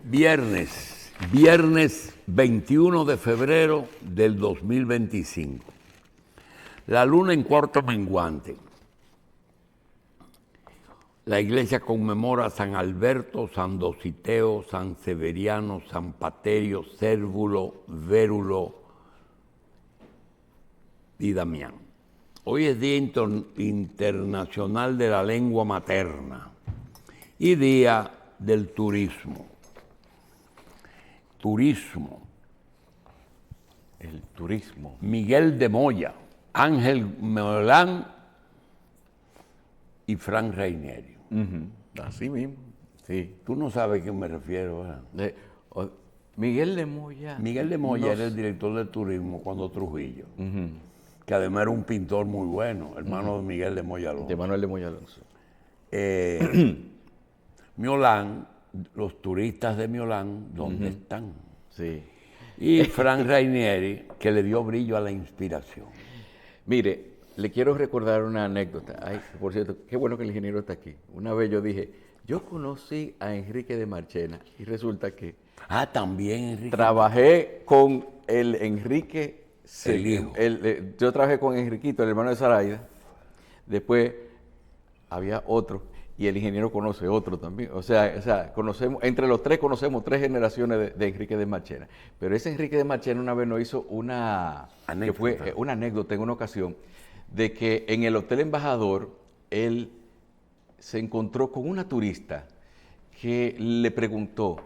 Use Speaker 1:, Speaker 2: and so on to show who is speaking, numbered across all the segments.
Speaker 1: Viernes 21 de febrero del 2025. La luna en cuarto menguante. La iglesia conmemora a San Alberto, San Dositeo, San Severiano, San Paterio, Cérvulo, Vérulo y Damián. Hoy es Día Internacional de la Lengua Materna y Día del Turismo.
Speaker 2: El turismo.
Speaker 1: Miguel de Moya, Ángel Meolán y Frank Rainieri.
Speaker 2: Así mismo, sí.
Speaker 1: Tú no sabes a quién me refiero, ¿verdad?
Speaker 2: Miguel de Moya.
Speaker 1: Miguel de Moya era el director de turismo cuando Trujillo, que además era un pintor muy bueno, hermano de Miguel de Moya Alonso.
Speaker 2: De Manuel de Moya Alonso.
Speaker 1: Meolán, los turistas de Meolán, ¿dónde están?
Speaker 2: Sí.
Speaker 1: Y Frank Rainieri, que le dio brillo a la inspiración.
Speaker 2: Mire, le quiero recordar una anécdota. Ay, por cierto, qué bueno que el ingeniero está aquí. Una vez yo dije, yo conocí a Enrique de Marchena y resulta que
Speaker 1: También Enrique.
Speaker 2: trabajé con el Enrique,
Speaker 1: El hijo.
Speaker 2: Yo trabajé con Enriquito, el hermano de Zaraida. Después había otro y el ingeniero conoce otro también. O sea, conocemos, entre los tres conocemos tres generaciones de Enrique de Marchena. Pero ese Enrique de Marchena una vez nos hizo una anécdota en una ocasión de que en el Hotel Embajador él se encontró con una turista que le preguntó,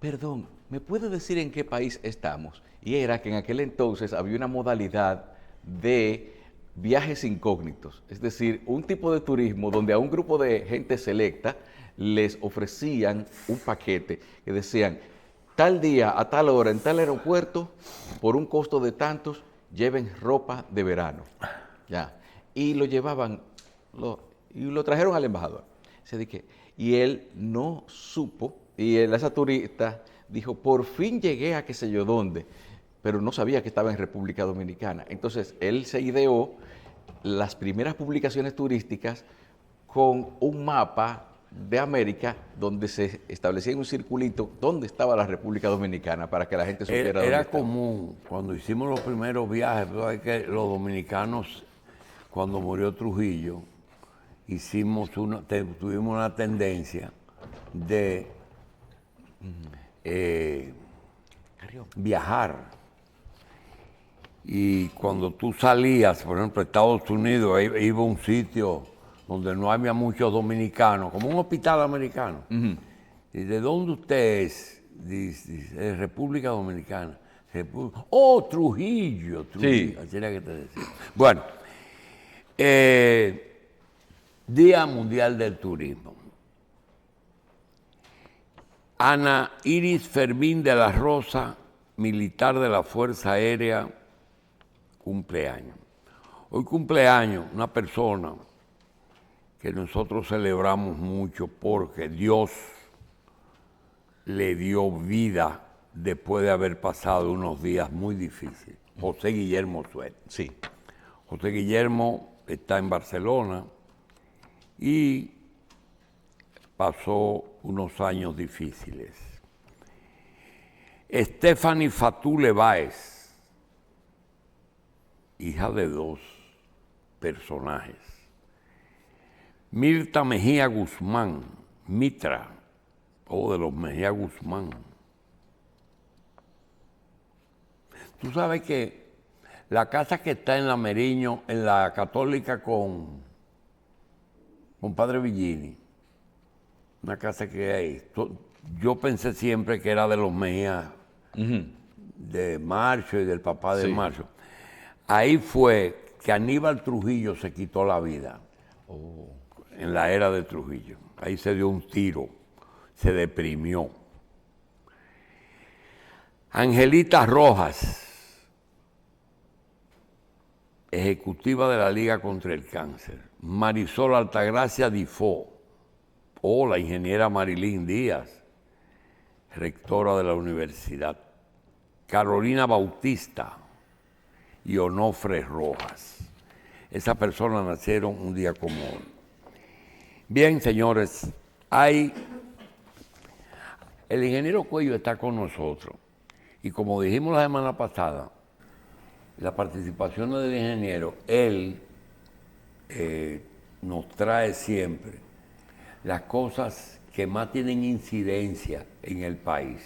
Speaker 2: perdón, ¿me puede decir en qué país estamos? Y era que en aquel entonces había una modalidad de viajes incógnitos, es decir, un tipo de turismo donde a un grupo de gente selecta les ofrecían un paquete que decían, tal día, a tal hora, en tal aeropuerto, por un costo de tantos, lleven ropa de verano. Ya. Y lo llevaban, y lo trajeron al embajador. Y él no supo, y esa turista dijo, por fin llegué a qué sé yo dónde, pero no sabía que estaba en República Dominicana. Entonces, él se ideó las primeras publicaciones turísticas con un mapa de América donde se establecía en un circulito dónde estaba la República Dominicana para que la gente supiera dónde
Speaker 1: Era
Speaker 2: estaba.
Speaker 1: común, cuando hicimos los primeros viajes, que los dominicanos, cuando murió Trujillo, tuvimos una tendencia de viajar. Y cuando tú salías, por ejemplo, a Estados Unidos, iba a un sitio donde no había muchos dominicanos, como un hospital americano. ¿Y de dónde usted es? Dice, República Dominicana. Trujillo.
Speaker 2: Sí.
Speaker 1: Así era que te decía. Bueno, Día Mundial del Turismo. Ana Iris Fermín de la Rosa, militar de la Fuerza Aérea, cumpleaños. Hoy cumpleaños una persona que nosotros celebramos mucho porque Dios le dio vida después de haber pasado unos días muy difíciles. José Guillermo Suet.
Speaker 2: Sí.
Speaker 1: José Guillermo está en Barcelona y pasó unos años difíciles. Stephanie Fatule Báez, hija de dos personajes. Mirta Mejía Guzmán, Mitra, de los Mejía Guzmán. Tú sabes que la casa que está en la Meriño, en la Católica con Padre Villini, una casa que hay, yo pensé siempre que era de los Mejía, de Marcho y del papá de Marcho. Ahí fue que Aníbal Trujillo se quitó la vida, en la era de Trujillo. Ahí se dio un tiro, se deprimió. Angelita Rojas, ejecutiva de la Liga contra el Cáncer. Marisol Altagracia Difó, la ingeniera Marilyn Díaz, rectora de la universidad. Carolina Bautista y Onofre Rojas. Esas personas nacieron un día como hoy. Bien, señores, hay El ingeniero Cuello está con nosotros y como dijimos la semana pasada, la participación del ingeniero, él nos trae siempre las cosas que más tienen incidencia en el país.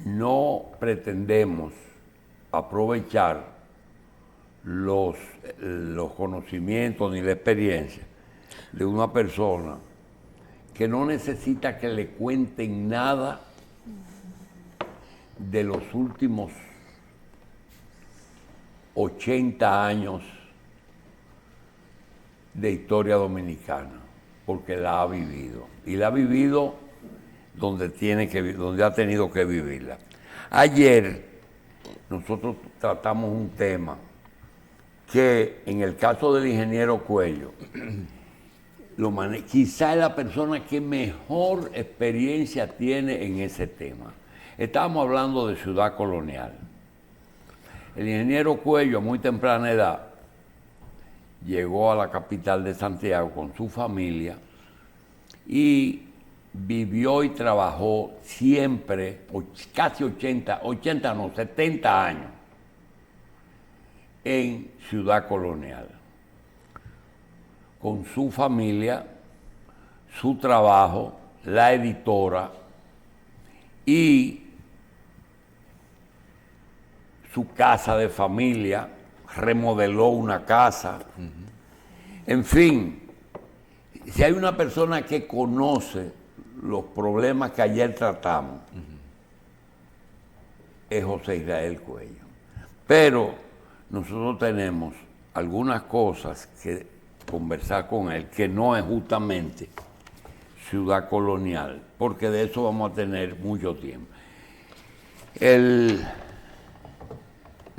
Speaker 1: No pretendemos aprovechar los conocimientos ni la experiencia de una persona que no necesita que le cuenten nada de los últimos 80 años de historia dominicana, porque la ha vivido. Y la ha vivido donde ha tenido que vivirla. Ayer nosotros tratamos un tema que en el caso del ingeniero Cuello, quizá es la persona que mejor experiencia tiene en ese tema. Estábamos hablando de Ciudad Colonial. El ingeniero Cuello a muy temprana edad llegó a la capital de Santiago con su familia y vivió y trabajó siempre, casi 70 años en Ciudad Colonial, con su familia, su trabajo, la editora y su casa de familia, remodeló una casa. En fin, si hay una persona que conoce los problemas que ayer tratamos, es José Israel Cuello. Pero nosotros tenemos algunas cosas que conversar con él, que no es justamente Ciudad Colonial, porque de eso vamos a tener mucho tiempo. El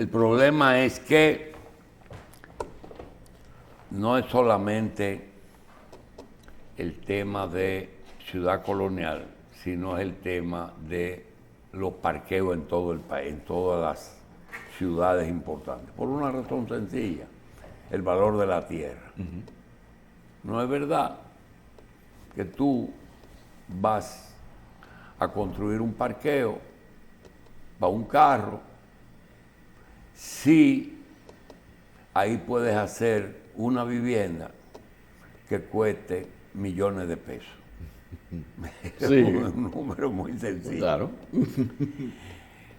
Speaker 1: problema es que no es solamente el tema de Ciudad Colonial, sino es el tema de los parqueos en todo el país, en todas las ciudades importantes, por una razón sencilla, el valor de la tierra. No es verdad que tú vas a construir un parqueo para un carro si ahí puedes hacer una vivienda que cueste millones de pesos.
Speaker 2: Sí.
Speaker 1: Es un número muy sencillo.
Speaker 2: Claro.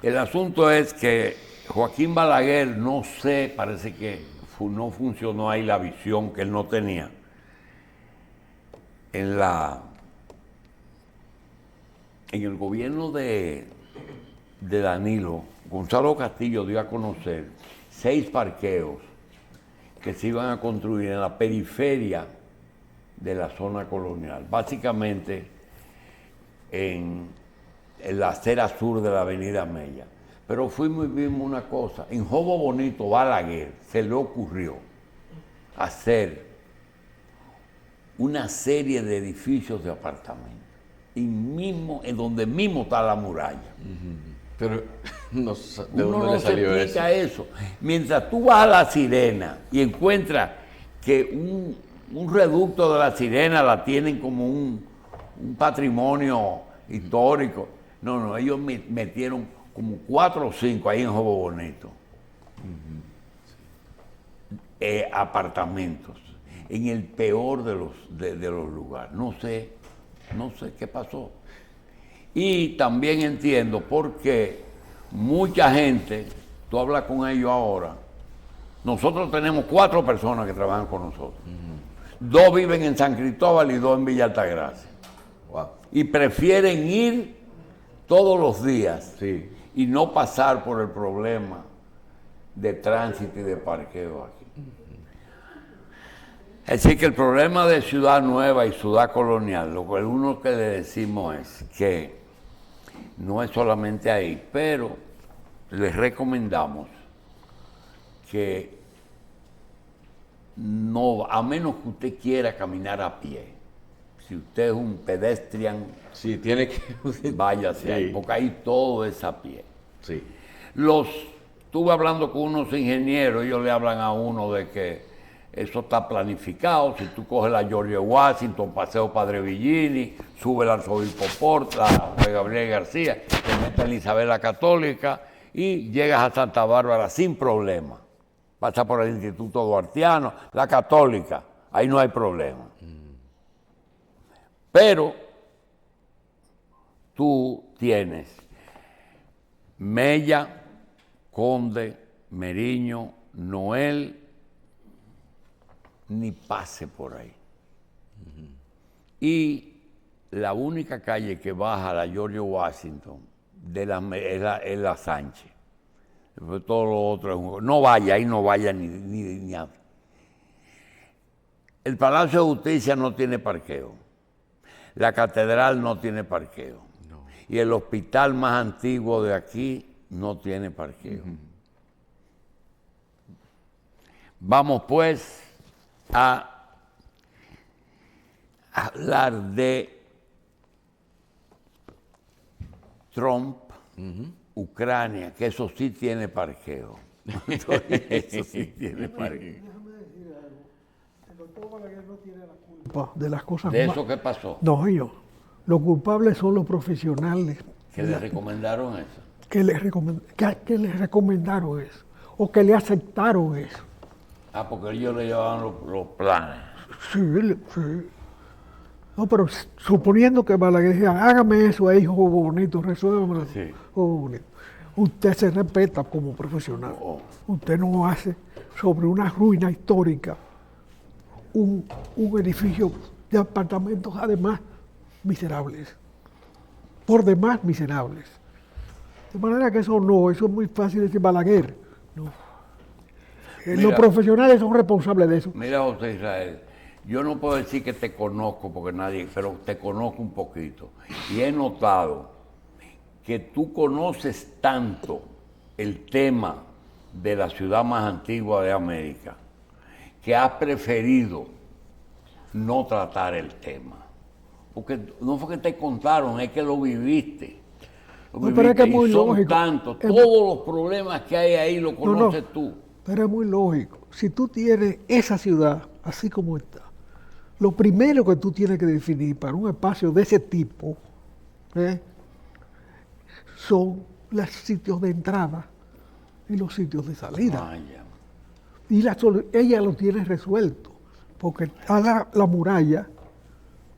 Speaker 1: El asunto es que Joaquín Balaguer, no sé, parece que no funcionó ahí la visión que él no tenía. En el gobierno de Danilo, Gonzalo Castillo dio a conocer 6 parqueos que se iban a construir en la periferia de la zona colonial, básicamente en la acera sur de la avenida Mella. Pero fuimos y vimos una cosa, en Jobo Bonito, Balaguer se le ocurrió hacer una serie de edificios de apartamentos, en donde mismo está la muralla.
Speaker 2: Pero no, ¿de
Speaker 1: Uno
Speaker 2: dónde
Speaker 1: no
Speaker 2: le
Speaker 1: se
Speaker 2: salió
Speaker 1: explica
Speaker 2: eso?
Speaker 1: eso. Mientras tú vas a La Sirena y encuentras que un reducto de La Sirena la tienen como un patrimonio histórico. No, ellos metieron como 4 o 5 ahí en Jobo Bonito. Apartamentos, en el peor de los lugares. No sé qué pasó. Y también entiendo por qué mucha gente, tú hablas con ellos ahora, nosotros tenemos 4 personas que trabajan con nosotros. 2 viven en San Cristóbal y 2 en Villa Altagracia.
Speaker 2: Wow.
Speaker 1: Y prefieren ir todos los días
Speaker 2: Sí.
Speaker 1: y no pasar por el problema de tránsito y de parqueo aquí. Es decir, que el problema de Ciudad Nueva y Ciudad Colonial, lo que uno que le decimos es que no es solamente ahí, pero les recomendamos que no, a menos que usted quiera caminar a pie, si usted es un pedestrian,
Speaker 2: Sí, tiene que...
Speaker 1: váyase
Speaker 2: Sí.
Speaker 1: ahí, porque ahí todo es a pie.
Speaker 2: Sí.
Speaker 1: Estuve hablando con unos ingenieros, ellos le hablan a uno de que Eso está planificado. Si tú coges la George Washington, Paseo Padre Villini, sube el Arzobispo Porta, la Gabriel García, te metes en la Isabel la Católica y llegas a Santa Bárbara sin problema. Pasa por el Instituto Duartiano, la Católica, ahí no hay problema. Pero tú tienes Mella, Conde, Meriño, Noel, ni pase por ahí. Y la única calle que baja a la George Washington es la Sánchez. Después todo lo otro es no vaya, ahí no vaya ni a... El Palacio de Justicia no tiene parqueo. La catedral no tiene parqueo. No. Y el hospital más antiguo de aquí no tiene parqueo. Vamos pues a hablar de Trump, Ucrania, que eso sí tiene parqueo. Eso sí tiene parqueo.
Speaker 3: Déjame decir algo. El doctor Balaguer no tiene la culpa de las cosas
Speaker 1: ¿De eso qué pasó?
Speaker 3: No, yo. Los culpables son los profesionales.
Speaker 1: ¿Que le recomendaron eso?
Speaker 3: Que les recomendaron eso. O que le aceptaron eso.
Speaker 1: Ah, porque ellos le llevaban los planes.
Speaker 3: Sí, sí. No, pero suponiendo que Balaguer dijera, hágame eso ahí, juego bonito, resuélvame
Speaker 1: Sí.
Speaker 3: juego bonito. Usted se respeta como profesional. Usted no hace sobre una ruina histórica un edificio de apartamentos, además miserables. Por demás miserables. De manera que eso es muy fácil decir Balaguer. No. Los profesionales son responsables de eso.
Speaker 1: Mira, José Israel, yo no puedo decir que te conozco porque nadie, pero te conozco un poquito. Y he notado que tú conoces tanto el tema de la ciudad más antigua de América que has preferido no tratar el tema. Porque no fue que te contaron, es que lo viviste.
Speaker 3: Pero es que es muy lógico.
Speaker 1: Todos los problemas que hay ahí lo conoces tú.
Speaker 3: Pero es muy lógico. Si tú tienes esa ciudad así como está, lo primero que tú tienes que definir para un espacio de ese tipo son los sitios de entrada y los sitios de salida. Y ella lo tiene resuelto, porque está la muralla,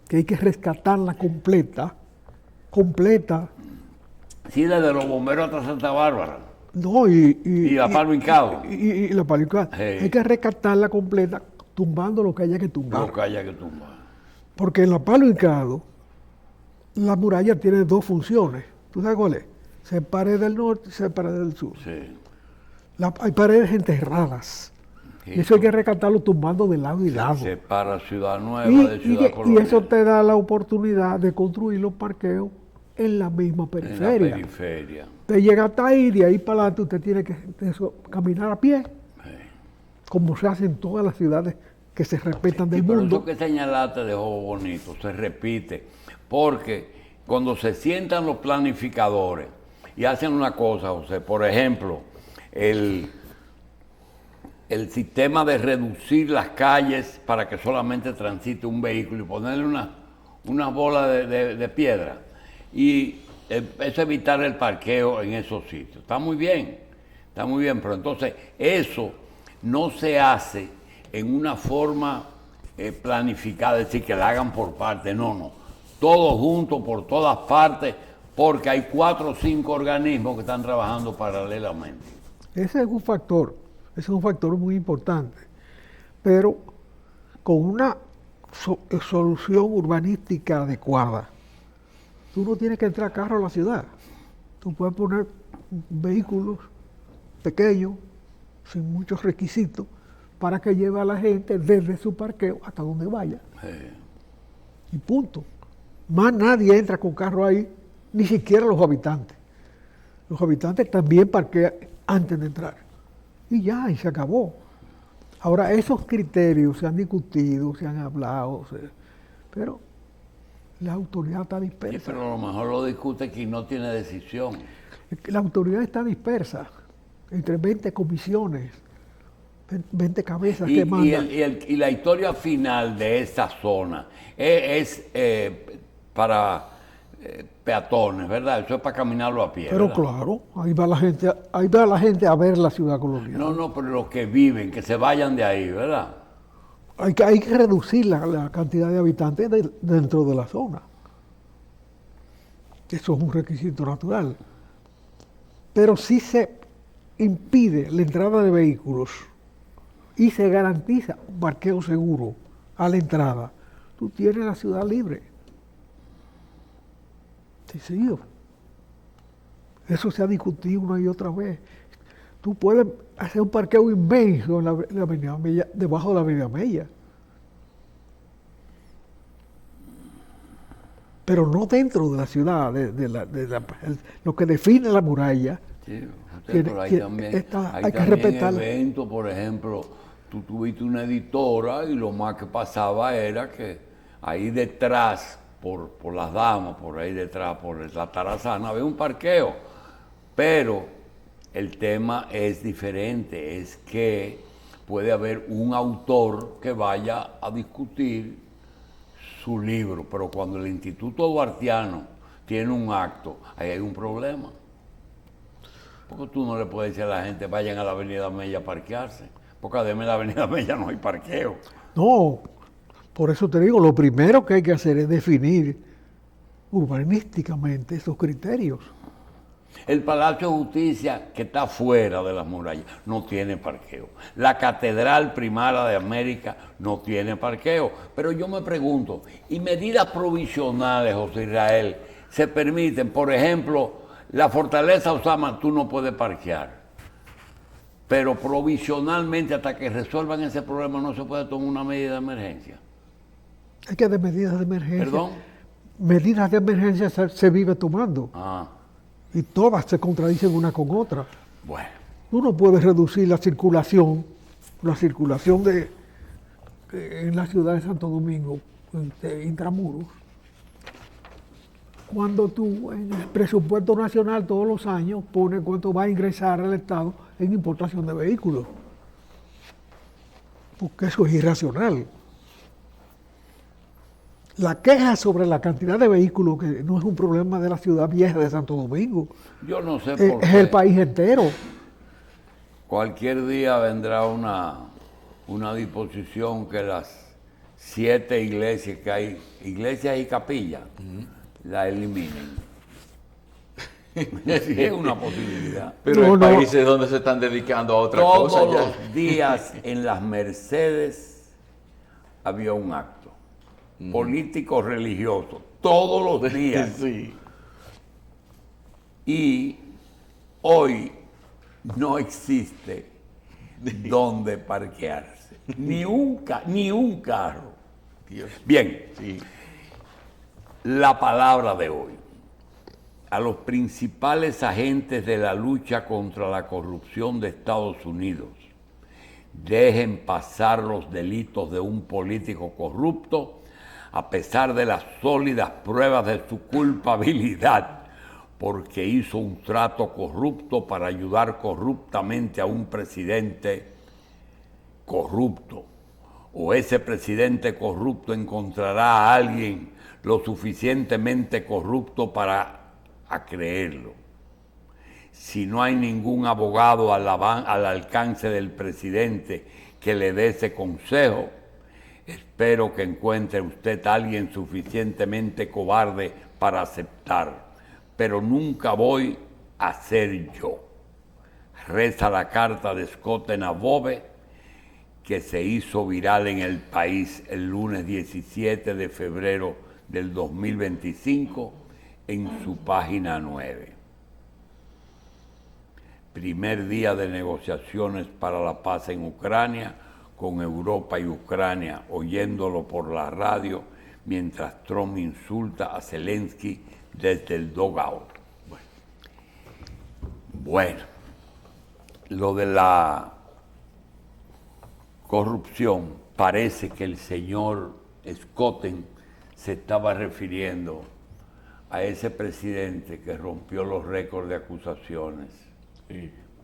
Speaker 3: que hay que rescatarla completa.
Speaker 1: Sí, desde los bomberos hasta Santa Bárbara.
Speaker 3: No,
Speaker 1: y la Palo Hincado.
Speaker 3: Y la Palo Hincado. Sí. Hay que rescatarla completa, tumbando lo que haya que tumbar.
Speaker 1: Lo que haya que tumbar.
Speaker 3: Porque en la Palo Hincado, la muralla tiene dos funciones. ¿Tú sabes cuál es? Se pared del norte y se pared del sur.
Speaker 1: Sí.
Speaker 3: Hay paredes enterradas. Sí. Y eso hay que rescatarlo tumbando de lado y lado.
Speaker 1: Se para Ciudad Nueva de Ciudad Colonial.
Speaker 3: Y eso te da la oportunidad de construir los parqueos en la misma periferia.
Speaker 1: En la periferia.
Speaker 3: Te llega hasta ahí, de ahí para adelante usted tiene que caminar a pie, como se hace en todas las ciudades que se respetan del mundo.
Speaker 1: Eso que señalaste de Juego Bonito se repite, porque cuando se sientan los planificadores y hacen una cosa, José, por ejemplo, el sistema de reducir las calles para que solamente transite un vehículo y ponerle una bola de piedra, y eso evitar el parqueo en esos sitios. Está muy bien, pero entonces eso no se hace en una forma planificada, es decir, que la hagan por parte, no. Todos juntos, por todas partes, porque hay 4 o 5 organismos que están trabajando paralelamente.
Speaker 3: Ese es un factor muy importante, pero con una solución urbanística adecuada. Tú no tienes que entrar carro a la ciudad. Tú puedes poner vehículos pequeños, sin muchos requisitos, para que lleve a la gente desde su parqueo hasta donde vaya. Y punto. Más nadie entra con carro ahí, ni siquiera los habitantes. Los habitantes también parquean antes de entrar. Y ya, y se acabó. Ahora, esos criterios se han discutido, se han hablado, pero la autoridad está dispersa.
Speaker 1: Sí, pero a lo mejor lo discute quien no tiene decisión.
Speaker 3: La autoridad está dispersa entre 20 comisiones. 20 cabezas
Speaker 1: Y,
Speaker 3: que
Speaker 1: y
Speaker 3: mandan.
Speaker 1: y la historia final de esa zona es para peatones, ¿verdad? Eso es para caminarlo a pie,
Speaker 3: Pero
Speaker 1: ¿verdad?
Speaker 3: claro, ahí va la gente a ver la ciudad colonial.
Speaker 1: No, no, pero los que viven, que se vayan de ahí, ¿verdad?
Speaker 3: Hay que reducir la cantidad de habitantes dentro de la zona. Eso es un requisito natural. Pero si se impide la entrada de vehículos y se garantiza un parqueo seguro a la entrada, tú tienes la ciudad libre. Sencillo. Eso se ha discutido una y otra vez. Tú puedes hacer un parqueo inmenso en la Avenida Mella, debajo de la Avenida Mella. Pero no dentro de la ciudad, lo que define la muralla.
Speaker 1: Sí,
Speaker 3: Tiene-
Speaker 1: pero hay
Speaker 3: tiene-
Speaker 1: también,
Speaker 3: está-
Speaker 1: hay
Speaker 3: hay que
Speaker 1: también
Speaker 3: respetarla.
Speaker 1: eventos, por ejemplo, tú tuviste una editora y lo más que pasaba era que ahí detrás, por las damas, por ahí detrás, por la tarazana, había un parqueo. Pero el tema es diferente, es que puede haber un autor que vaya a discutir su libro, pero cuando el Instituto Duartiano tiene un acto, ahí hay un problema. Porque tú no le puedes decir a la gente, vayan a la Avenida Mella a parquearse, porque además en la Avenida Mella no hay parqueo.
Speaker 3: No, por eso te digo, lo primero que hay que hacer es definir urbanísticamente esos criterios.
Speaker 1: El Palacio de Justicia, que está fuera de las murallas, no tiene parqueo. La Catedral Primada de América no tiene parqueo. Pero yo me pregunto, ¿y medidas provisionales, José Israel, se permiten? Por ejemplo, la Fortaleza Osama tú no puedes parquear. Pero provisionalmente, hasta que resuelvan ese problema, no se puede tomar una medida de emergencia.
Speaker 3: Hay que de medidas de emergencia.
Speaker 1: ¿Perdón?
Speaker 3: Medidas de emergencia se vive tomando
Speaker 1: Ah,
Speaker 3: y todas se contradicen una con otra.
Speaker 1: bueno.
Speaker 3: Tú no puedes reducir la circulación en la ciudad de Santo Domingo, de intramuros, cuando tú en el presupuesto nacional todos los años pones cuánto va a ingresar al Estado en importación de vehículos. Porque eso es irracional. La queja sobre la cantidad de vehículos, que no es un problema de la ciudad vieja de Santo Domingo,
Speaker 1: Yo no sé
Speaker 3: es
Speaker 1: por
Speaker 3: es el
Speaker 1: qué.
Speaker 3: país entero.
Speaker 1: Cualquier día vendrá una disposición que las 7 iglesias que hay, iglesias y capillas, la eliminen. Sí, es una posibilidad.
Speaker 2: Pero
Speaker 3: No,
Speaker 2: hay
Speaker 3: no.
Speaker 2: países donde se están dedicando a otra
Speaker 1: Todos
Speaker 2: cosa ya.
Speaker 1: los días en las Mercedes había un acto político religioso, todos los días.
Speaker 2: Sí.
Speaker 1: Y hoy no existe donde parquearse, ni un carro.
Speaker 2: Dios.
Speaker 1: Bien,
Speaker 2: Sí.
Speaker 1: la palabra de hoy. A los principales agentes de la lucha contra la corrupción de Estados Unidos, dejen pasar los delitos de un político corrupto a pesar de las sólidas pruebas de su culpabilidad, porque hizo un trato corrupto para ayudar corruptamente a un presidente corrupto. O ese presidente corrupto encontrará a alguien lo suficientemente corrupto para creerlo. Si no hay ningún abogado al alcance del presidente que le dé ese consejo, espero que encuentre usted a alguien suficientemente cobarde para aceptar, pero nunca voy a ser yo. Reza la carta de Scott Nabove, que se hizo viral en el país el lunes 17 de febrero del 2025 en su página 9. Primer día de negociaciones para la paz en Ucrania, con Europa y Ucrania oyéndolo por la radio, mientras Trump insulta a Zelensky desde el dugout. Bueno, lo de la corrupción, parece que el señor Schotten se estaba refiriendo a ese presidente que rompió los récords de acusaciones.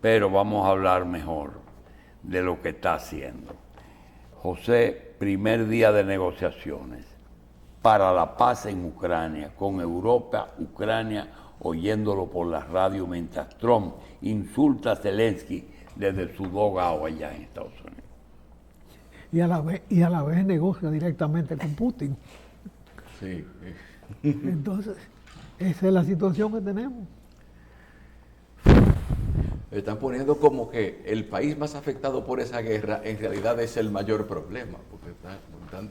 Speaker 1: Pero vamos a hablar mejor de lo que está haciendo. José, primer día de negociaciones para la paz en Ucrania, con Europa, Ucrania, oyéndolo por la radio mientras Trump insulta a Zelensky desde su dogao allá en Estados Unidos.
Speaker 3: Y a la vez negocia directamente con Putin.
Speaker 2: Sí.
Speaker 3: Entonces, esa es la situación que tenemos.
Speaker 2: Están poniendo como que el país más afectado por esa guerra en realidad es el mayor problema, porque están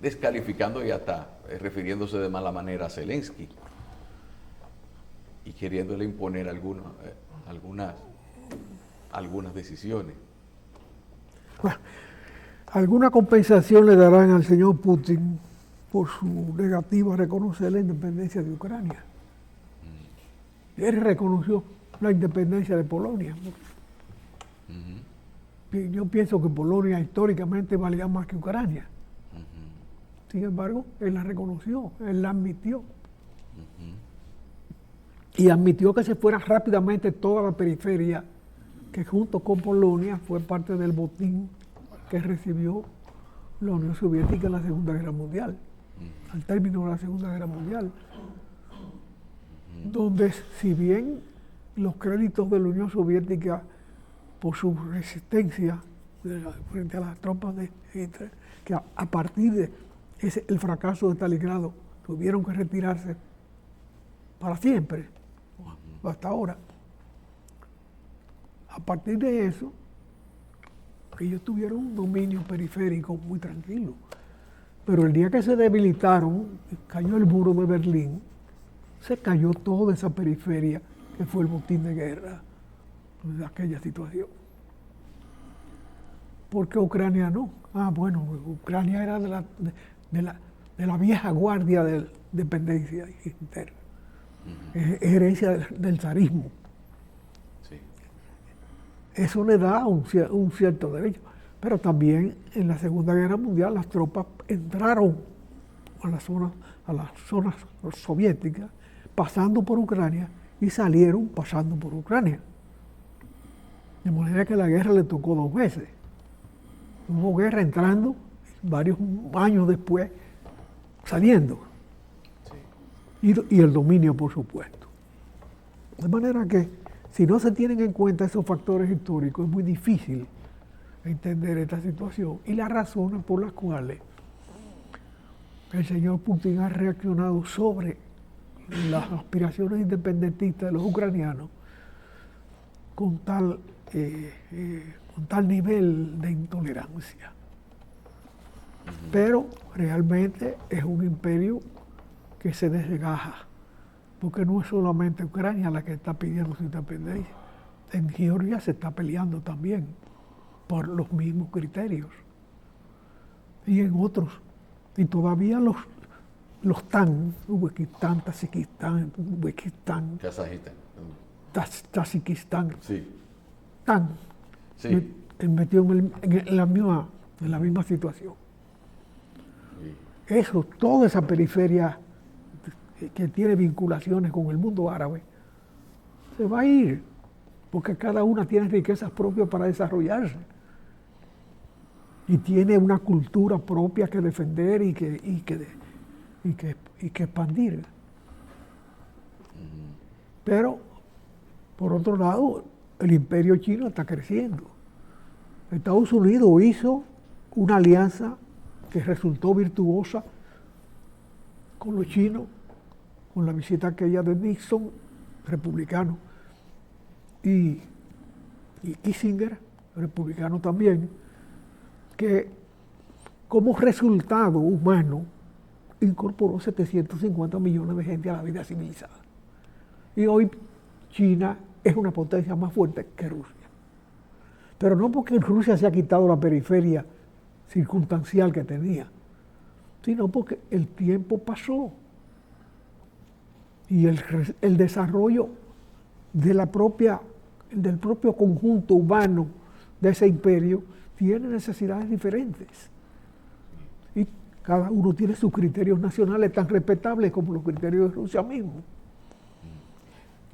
Speaker 2: descalificando y hasta refiriéndose de mala manera a Zelensky y queriéndole imponer algunas decisiones.
Speaker 3: Bueno, alguna compensación le darán al señor Putin por su negativa a reconocer la independencia de Ucrania. Él reconoció la independencia de Polonia. Yo pienso que Polonia históricamente valía más que Ucrania. Sin embargo, él la reconoció, él la admitió. Y admitió que se fuera rápidamente toda la periferia, que junto con Polonia fue parte del botín que recibió la Unión Soviética en la Segunda Guerra Mundial, al término de la Segunda Guerra Mundial, donde si bien los créditos de la Unión Soviética por su resistencia frente a las tropas de Hitler, que a partir de el fracaso de Stalingrado tuvieron que retirarse para siempre, hasta ahora. A partir de eso, ellos tuvieron un dominio periférico muy tranquilo. Pero el día que se debilitaron, cayó el muro de Berlín, se cayó toda esa periferia que fue el botín de guerra de aquella situación. ¿Por qué Ucrania no? Bueno, Ucrania era de la vieja guardia de dependencia interna, herencia del zarismo.
Speaker 2: Sí.
Speaker 3: Eso le da un cierto derecho. Pero también en la Segunda Guerra Mundial las tropas entraron a las zonas soviéticas, pasando por Ucrania, y salieron pasando por Ucrania. De manera que la guerra le tocó 2 veces. Hubo guerra entrando, varios años después saliendo. Sí. Y el dominio, por supuesto. De manera que si no se tienen en cuenta esos factores históricos, es muy difícil entender esta situación y las razones por las cuales el señor Putin ha reaccionado sobre las aspiraciones independentistas de los ucranianos con tal nivel de intolerancia. Pero realmente es un imperio que se desgaja, porque no es solamente Ucrania la que está pidiendo su independencia. En Georgia se está peleando también por los mismos criterios. Y en otros. Y todavía los TAN, Uzbekistán, Uzbekistán, Tayikistán,
Speaker 2: sí.
Speaker 3: TAN,
Speaker 2: Sí.
Speaker 3: metió en la misma situación.
Speaker 2: Sí.
Speaker 3: Eso, toda esa periferia que tiene vinculaciones con el mundo árabe, se va a ir, porque cada una tiene riquezas propias para desarrollarse. Y tiene una cultura propia que defender y que expandir. Pero, por otro lado, el imperio chino está creciendo. Estados Unidos hizo una alianza que resultó virtuosa con los chinos, con la visita aquella de Nixon, republicano, y Kissinger, republicano también, que como resultado humano incorporó 750 millones de gente a la vida civilizada. Y hoy China es una potencia más fuerte que Rusia. Pero no porque Rusia se ha quitado la periferia circunstancial que tenía, sino porque el tiempo pasó y el desarrollo del propio conjunto humano de ese imperio tiene necesidades diferentes. Y cada uno tiene sus criterios nacionales tan respetables como los criterios de Rusia mismo.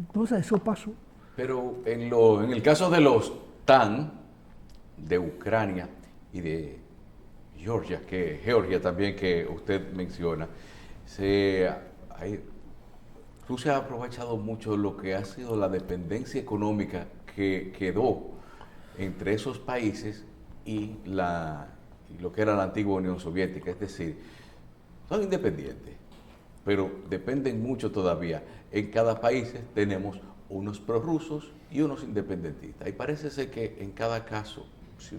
Speaker 3: Entonces eso pasó.
Speaker 2: Pero en el caso de los TAN, de Ucrania y de Georgia también, que usted menciona, Rusia ha aprovechado mucho lo que ha sido la dependencia económica que quedó entre esos países y lo que era la antigua Unión Soviética, es decir, son independientes, pero dependen mucho todavía. En cada país tenemos unos prorrusos y unos independentistas. Y parece ser que en cada caso, si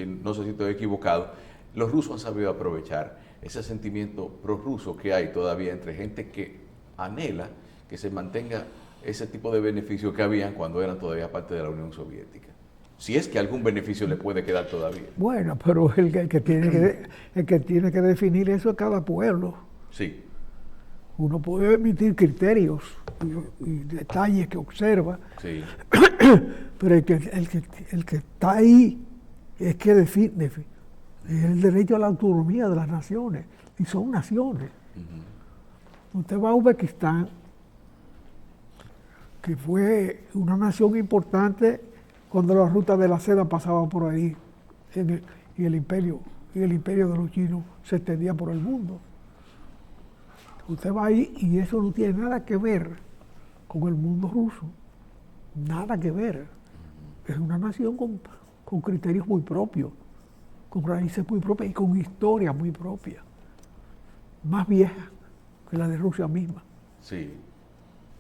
Speaker 2: no sé si estoy equivocado, los rusos han sabido aprovechar ese sentimiento prorruso que hay todavía entre gente que anhela que se mantenga ese tipo de beneficios que habían cuando eran todavía parte de la Unión Soviética. Si es que algún beneficio le puede quedar todavía.
Speaker 3: Bueno, pero el que tiene que definir eso es cada pueblo.
Speaker 2: Sí.
Speaker 3: Uno puede emitir criterios y detalles que observa,
Speaker 2: Sí.
Speaker 3: pero el que está ahí es que define, es el derecho a la autonomía de las naciones, y son naciones. Usted va a Uzbekistán, que fue una nación importante cuando la ruta de la seda pasaba por ahí, y el imperio de los chinos se extendía por el mundo. Usted va ahí y eso no tiene nada que ver con el mundo ruso, nada que ver. Es una nación con criterios muy propios, con raíces muy propias y con historia muy propia, más vieja que la de Rusia misma.
Speaker 2: Sí.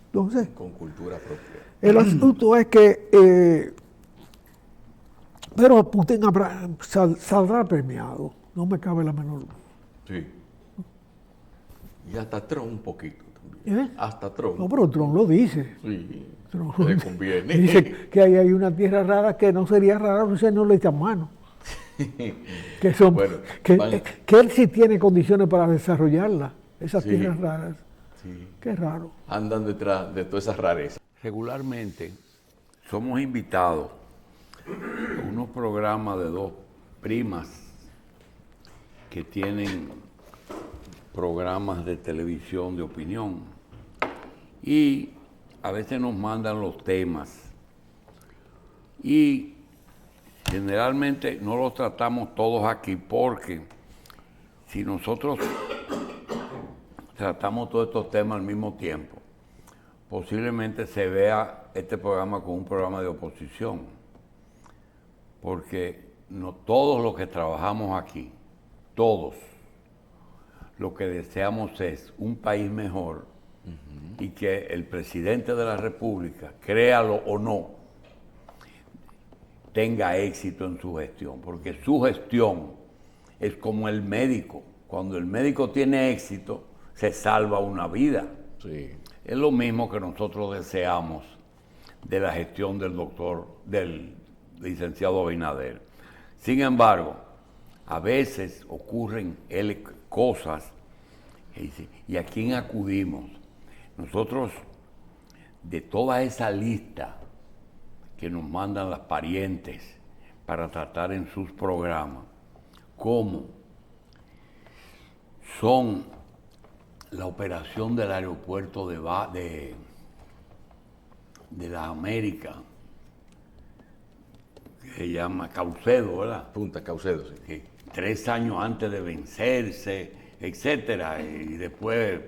Speaker 3: Entonces,
Speaker 2: Con cultura propia.
Speaker 3: el asunto es que, pero Putin saldrá premiado, no me cabe la menor duda.
Speaker 2: Sí. Y hasta Trump un poquito también.
Speaker 3: ¿Eh?
Speaker 2: Hasta Trump.
Speaker 3: No, pero Trump lo dice.
Speaker 2: Sí.
Speaker 3: Trump
Speaker 2: Le conviene.
Speaker 3: dice que ahí hay una tierra rara que no sería rara si no le echan mano. Que son,
Speaker 2: Bueno,
Speaker 3: que él sí tiene condiciones para desarrollarla, esas
Speaker 2: Sí.
Speaker 3: tierras raras.
Speaker 2: Sí.
Speaker 3: Qué raro.
Speaker 2: Andan detrás de todas esas rarezas.
Speaker 1: Regularmente somos invitados a unos programas de dos primas que tienen programas de televisión de opinión y a veces nos mandan los temas y generalmente no los tratamos todos aquí porque si nosotros tratamos todos estos temas al mismo tiempo, posiblemente se vea este programa como un programa de oposición, porque no todos los que trabajamos aquí, todos, lo que deseamos es un país mejor y que el presidente de la República, créalo o no, tenga éxito en su gestión, porque su gestión es como el médico. Cuando el médico tiene éxito, se salva una vida.
Speaker 2: Sí.
Speaker 1: Es lo mismo que nosotros deseamos de la gestión del licenciado Abinader. Sin embargo, a veces ocurren cosas que dicen, ¿y a quién acudimos? Nosotros, de toda esa lista que nos mandan las parientes para tratar en sus programas, como son la operación del aeropuerto de las Américas, que se llama Caucedo, ¿verdad?
Speaker 2: Punta Caucedo, sí.
Speaker 1: Que 3 años antes de vencerse, etcétera, y después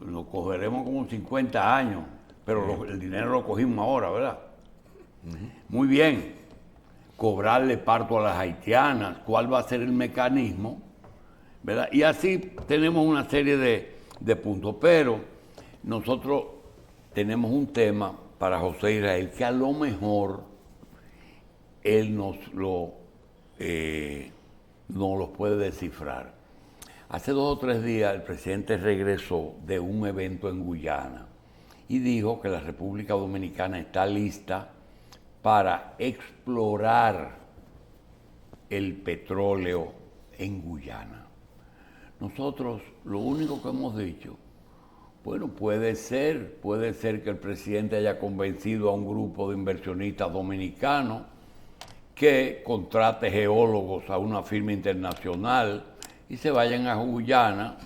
Speaker 1: lo cogeremos como 50 años, pero el dinero lo cogimos ahora, ¿verdad? Muy bien, cobrarle parto a las haitianas, cuál va a ser el mecanismo, ¿verdad? Y así tenemos una serie de puntos, pero nosotros tenemos un tema para José Israel que a lo mejor él nos lo puede descifrar. Hace 2 o 3 días el presidente regresó de un evento en Guyana y dijo que la República Dominicana está lista para explorar el petróleo en Guyana. Nosotros lo único que hemos dicho, bueno, puede ser que el presidente haya convencido a un grupo de inversionistas dominicanos que contrate geólogos a una firma internacional y se vayan a Guyana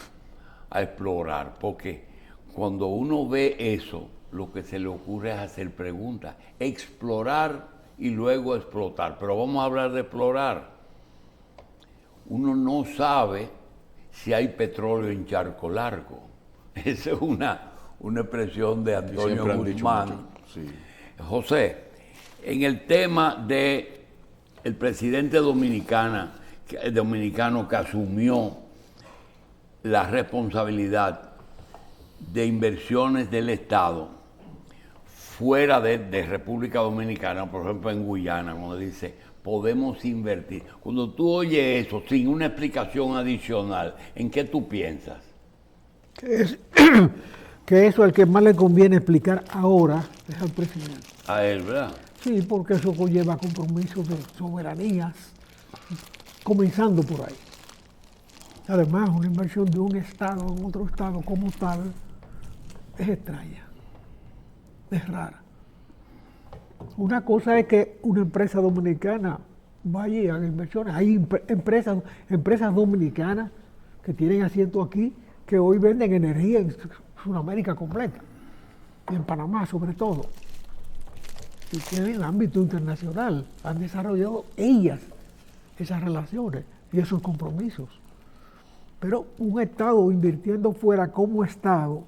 Speaker 1: a explorar, porque cuando uno ve eso, lo que se le ocurre es hacer preguntas, explorar y luego explotar. Pero vamos a hablar de explorar. Uno no sabe si hay petróleo en Charco Largo. Esa es una expresión de Antonio Guzmán.
Speaker 2: Sí.
Speaker 1: José, en el tema de el presidente dominicano que asumió la responsabilidad de inversiones del Estado fuera de República Dominicana, por ejemplo en Guyana, cuando dice podemos invertir. Cuando tú oyes eso sin una explicación adicional, ¿en qué tú piensas?
Speaker 3: Que eso al que más le conviene explicar ahora es al presidente.
Speaker 1: A él, ¿verdad?
Speaker 3: Sí, porque eso conlleva compromisos de soberanías, comenzando por ahí. Además, una inversión de un Estado en otro Estado como tal es extraña, es rara. Una cosa es que una empresa dominicana vaya y haga inversiones. Hay empresas dominicanas que tienen asiento aquí que hoy venden energía en Sudamérica completa, y en Panamá sobre todo. Y tienen el ámbito internacional, han desarrollado ellas esas relaciones y esos compromisos. Pero un Estado invirtiendo fuera como Estado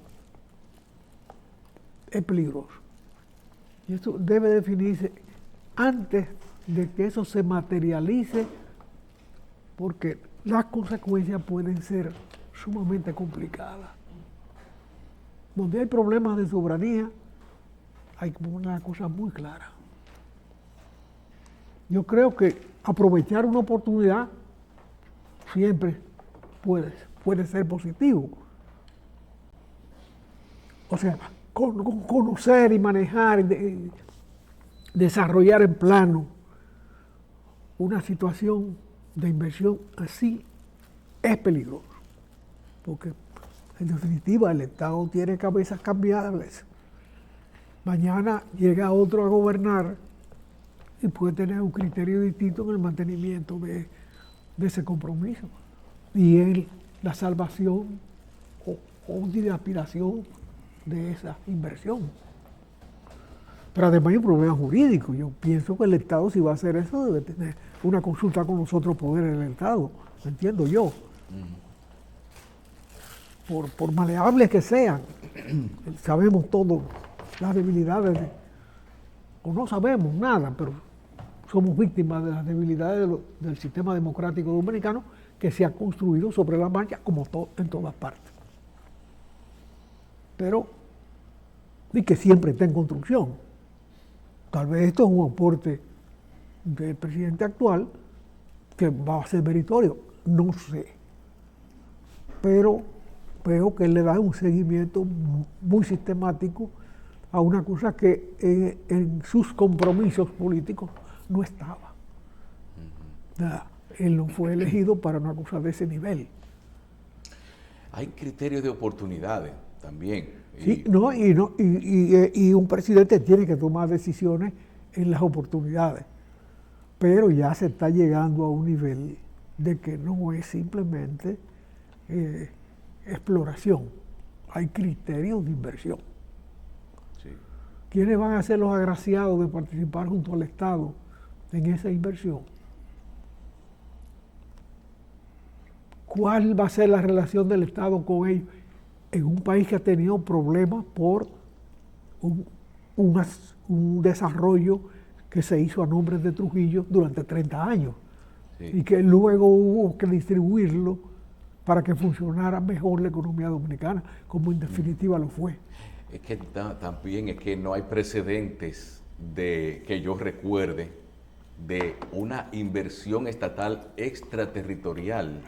Speaker 3: es peligroso. Y esto debe definirse antes de que eso se materialice, porque las consecuencias pueden ser sumamente complicadas. Donde hay problemas de soberanía, hay como una cosa muy clara. Yo creo que aprovechar una oportunidad siempre puede ser positivo. O sea, conocer y manejar, desarrollar en plano una situación de inversión así es peligroso, porque en definitiva el Estado tiene cabezas cambiables. Mañana llega otro a gobernar y puede tener un criterio distinto en el mantenimiento de ese compromiso y en la salvación o de aspiración de esa inversión. Pero además hay un problema jurídico. Yo pienso que el Estado, si va a hacer eso, debe tener una consulta con los otros poderes del Estado, lo entiendo yo. Por maleables que sean, sabemos todos las debilidades, o no sabemos nada, pero somos víctimas de las debilidades del sistema democrático dominicano que se ha construido sobre la marcha como en todas partes. Pero, y que siempre está en construcción. Tal vez esto es un aporte del presidente actual que va a ser meritorio, no sé. Pero veo que él le da un seguimiento muy sistemático a una cosa que en sus compromisos políticos no estaba. Él no fue elegido para una cosa de ese nivel.
Speaker 2: Hay criterios de oportunidades también.
Speaker 3: Sí, y un presidente tiene que tomar decisiones en las oportunidades, pero ya se está llegando a un nivel de que no es simplemente exploración, hay criterios de inversión.
Speaker 2: Sí.
Speaker 3: ¿Quiénes van a ser los agraciados de participar junto al Estado en esa inversión? ¿Cuál va a ser la relación del Estado con ellos en un país que ha tenido problemas por un desarrollo que se hizo a nombre de Trujillo durante 30 años? Sí. Y que luego hubo que distribuirlo para que funcionara mejor la economía dominicana, como en definitiva lo fue.
Speaker 2: Es que también es que no hay precedentes que yo recuerde de una inversión estatal extraterritorial,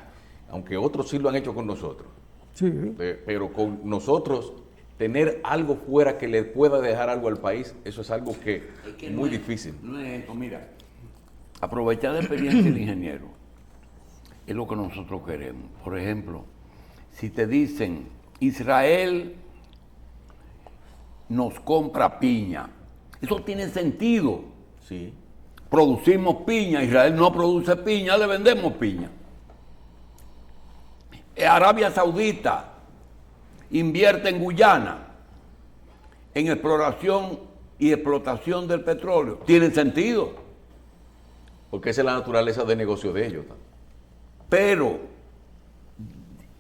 Speaker 2: aunque otros sí lo han hecho con nosotros.
Speaker 3: Sí.
Speaker 2: Pero con nosotros tener algo fuera que le pueda dejar algo al país, eso es algo que es muy difícil.
Speaker 1: No es esto, mira, aprovechar la experiencia del ingeniero es lo que nosotros queremos. Por ejemplo, si te dicen, Israel nos compra piña, eso tiene sentido.
Speaker 2: Sí.
Speaker 1: Producimos piña, Israel no produce piña, le vendemos piña. Arabia Saudita invierte en Guyana en exploración y explotación del petróleo tienen sentido.
Speaker 2: Porque esa es la naturaleza de negocio de ellos.
Speaker 1: Pero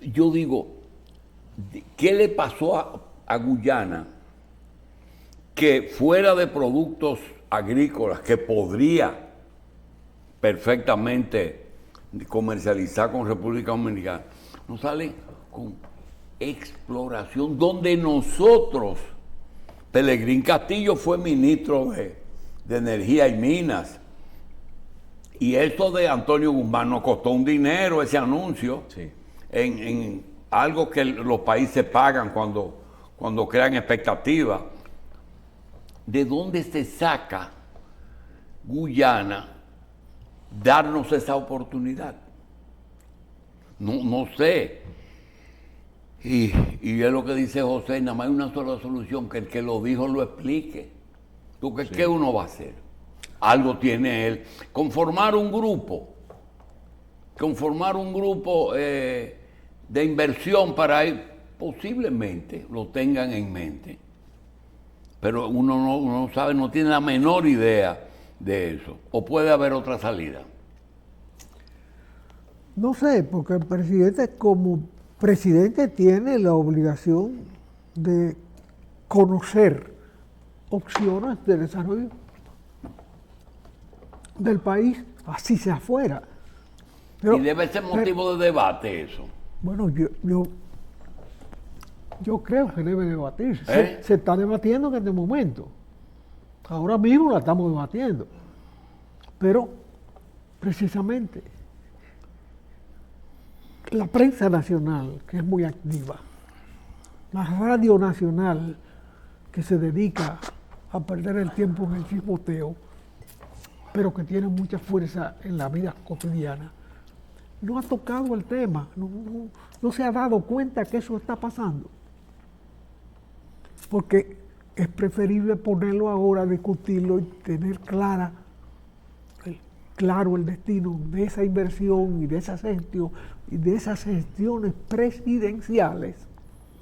Speaker 1: yo digo, ¿qué le pasó a Guyana que fuera de productos agrícolas que podría perfectamente comercializar con República Dominicana, no sale con exploración donde nosotros, Pelegrín Castillo fue ministro de Energía y Minas, y eso de Antonio Guzmán nos costó un dinero ese anuncio,
Speaker 2: Sí.
Speaker 1: en algo que los países pagan cuando crean expectativas. ¿De dónde se saca Guyana darnos esa oportunidad? No sé. Y es lo que dice José, nada más hay una sola solución, que el que lo dijo lo explique. ¿Tú qué uno va a hacer? Algo tiene él. Conformar un grupo de inversión para él, posiblemente lo tengan en mente. Pero uno no sabe, no tiene la menor idea de eso. ¿O puede haber otra salida?
Speaker 3: No sé, porque el presidente como presidente tiene la obligación de conocer opciones de desarrollo del país, así sea afuera.
Speaker 1: Y debe ser motivo de debate eso.
Speaker 3: Bueno, yo creo que debe debatirse.
Speaker 1: ¿Eh?
Speaker 3: Se está debatiendo en este momento. Ahora mismo la estamos debatiendo. Pero, precisamente, la prensa nacional, que es muy activa, la radio nacional, que se dedica a perder el tiempo en el chismoteo, pero que tiene mucha fuerza en la vida cotidiana, no ha tocado el tema, no se ha dado cuenta que eso está pasando. Porque es preferible ponerlo ahora, discutirlo y tener claro el destino de esa inversión y de esas gestiones presidenciales,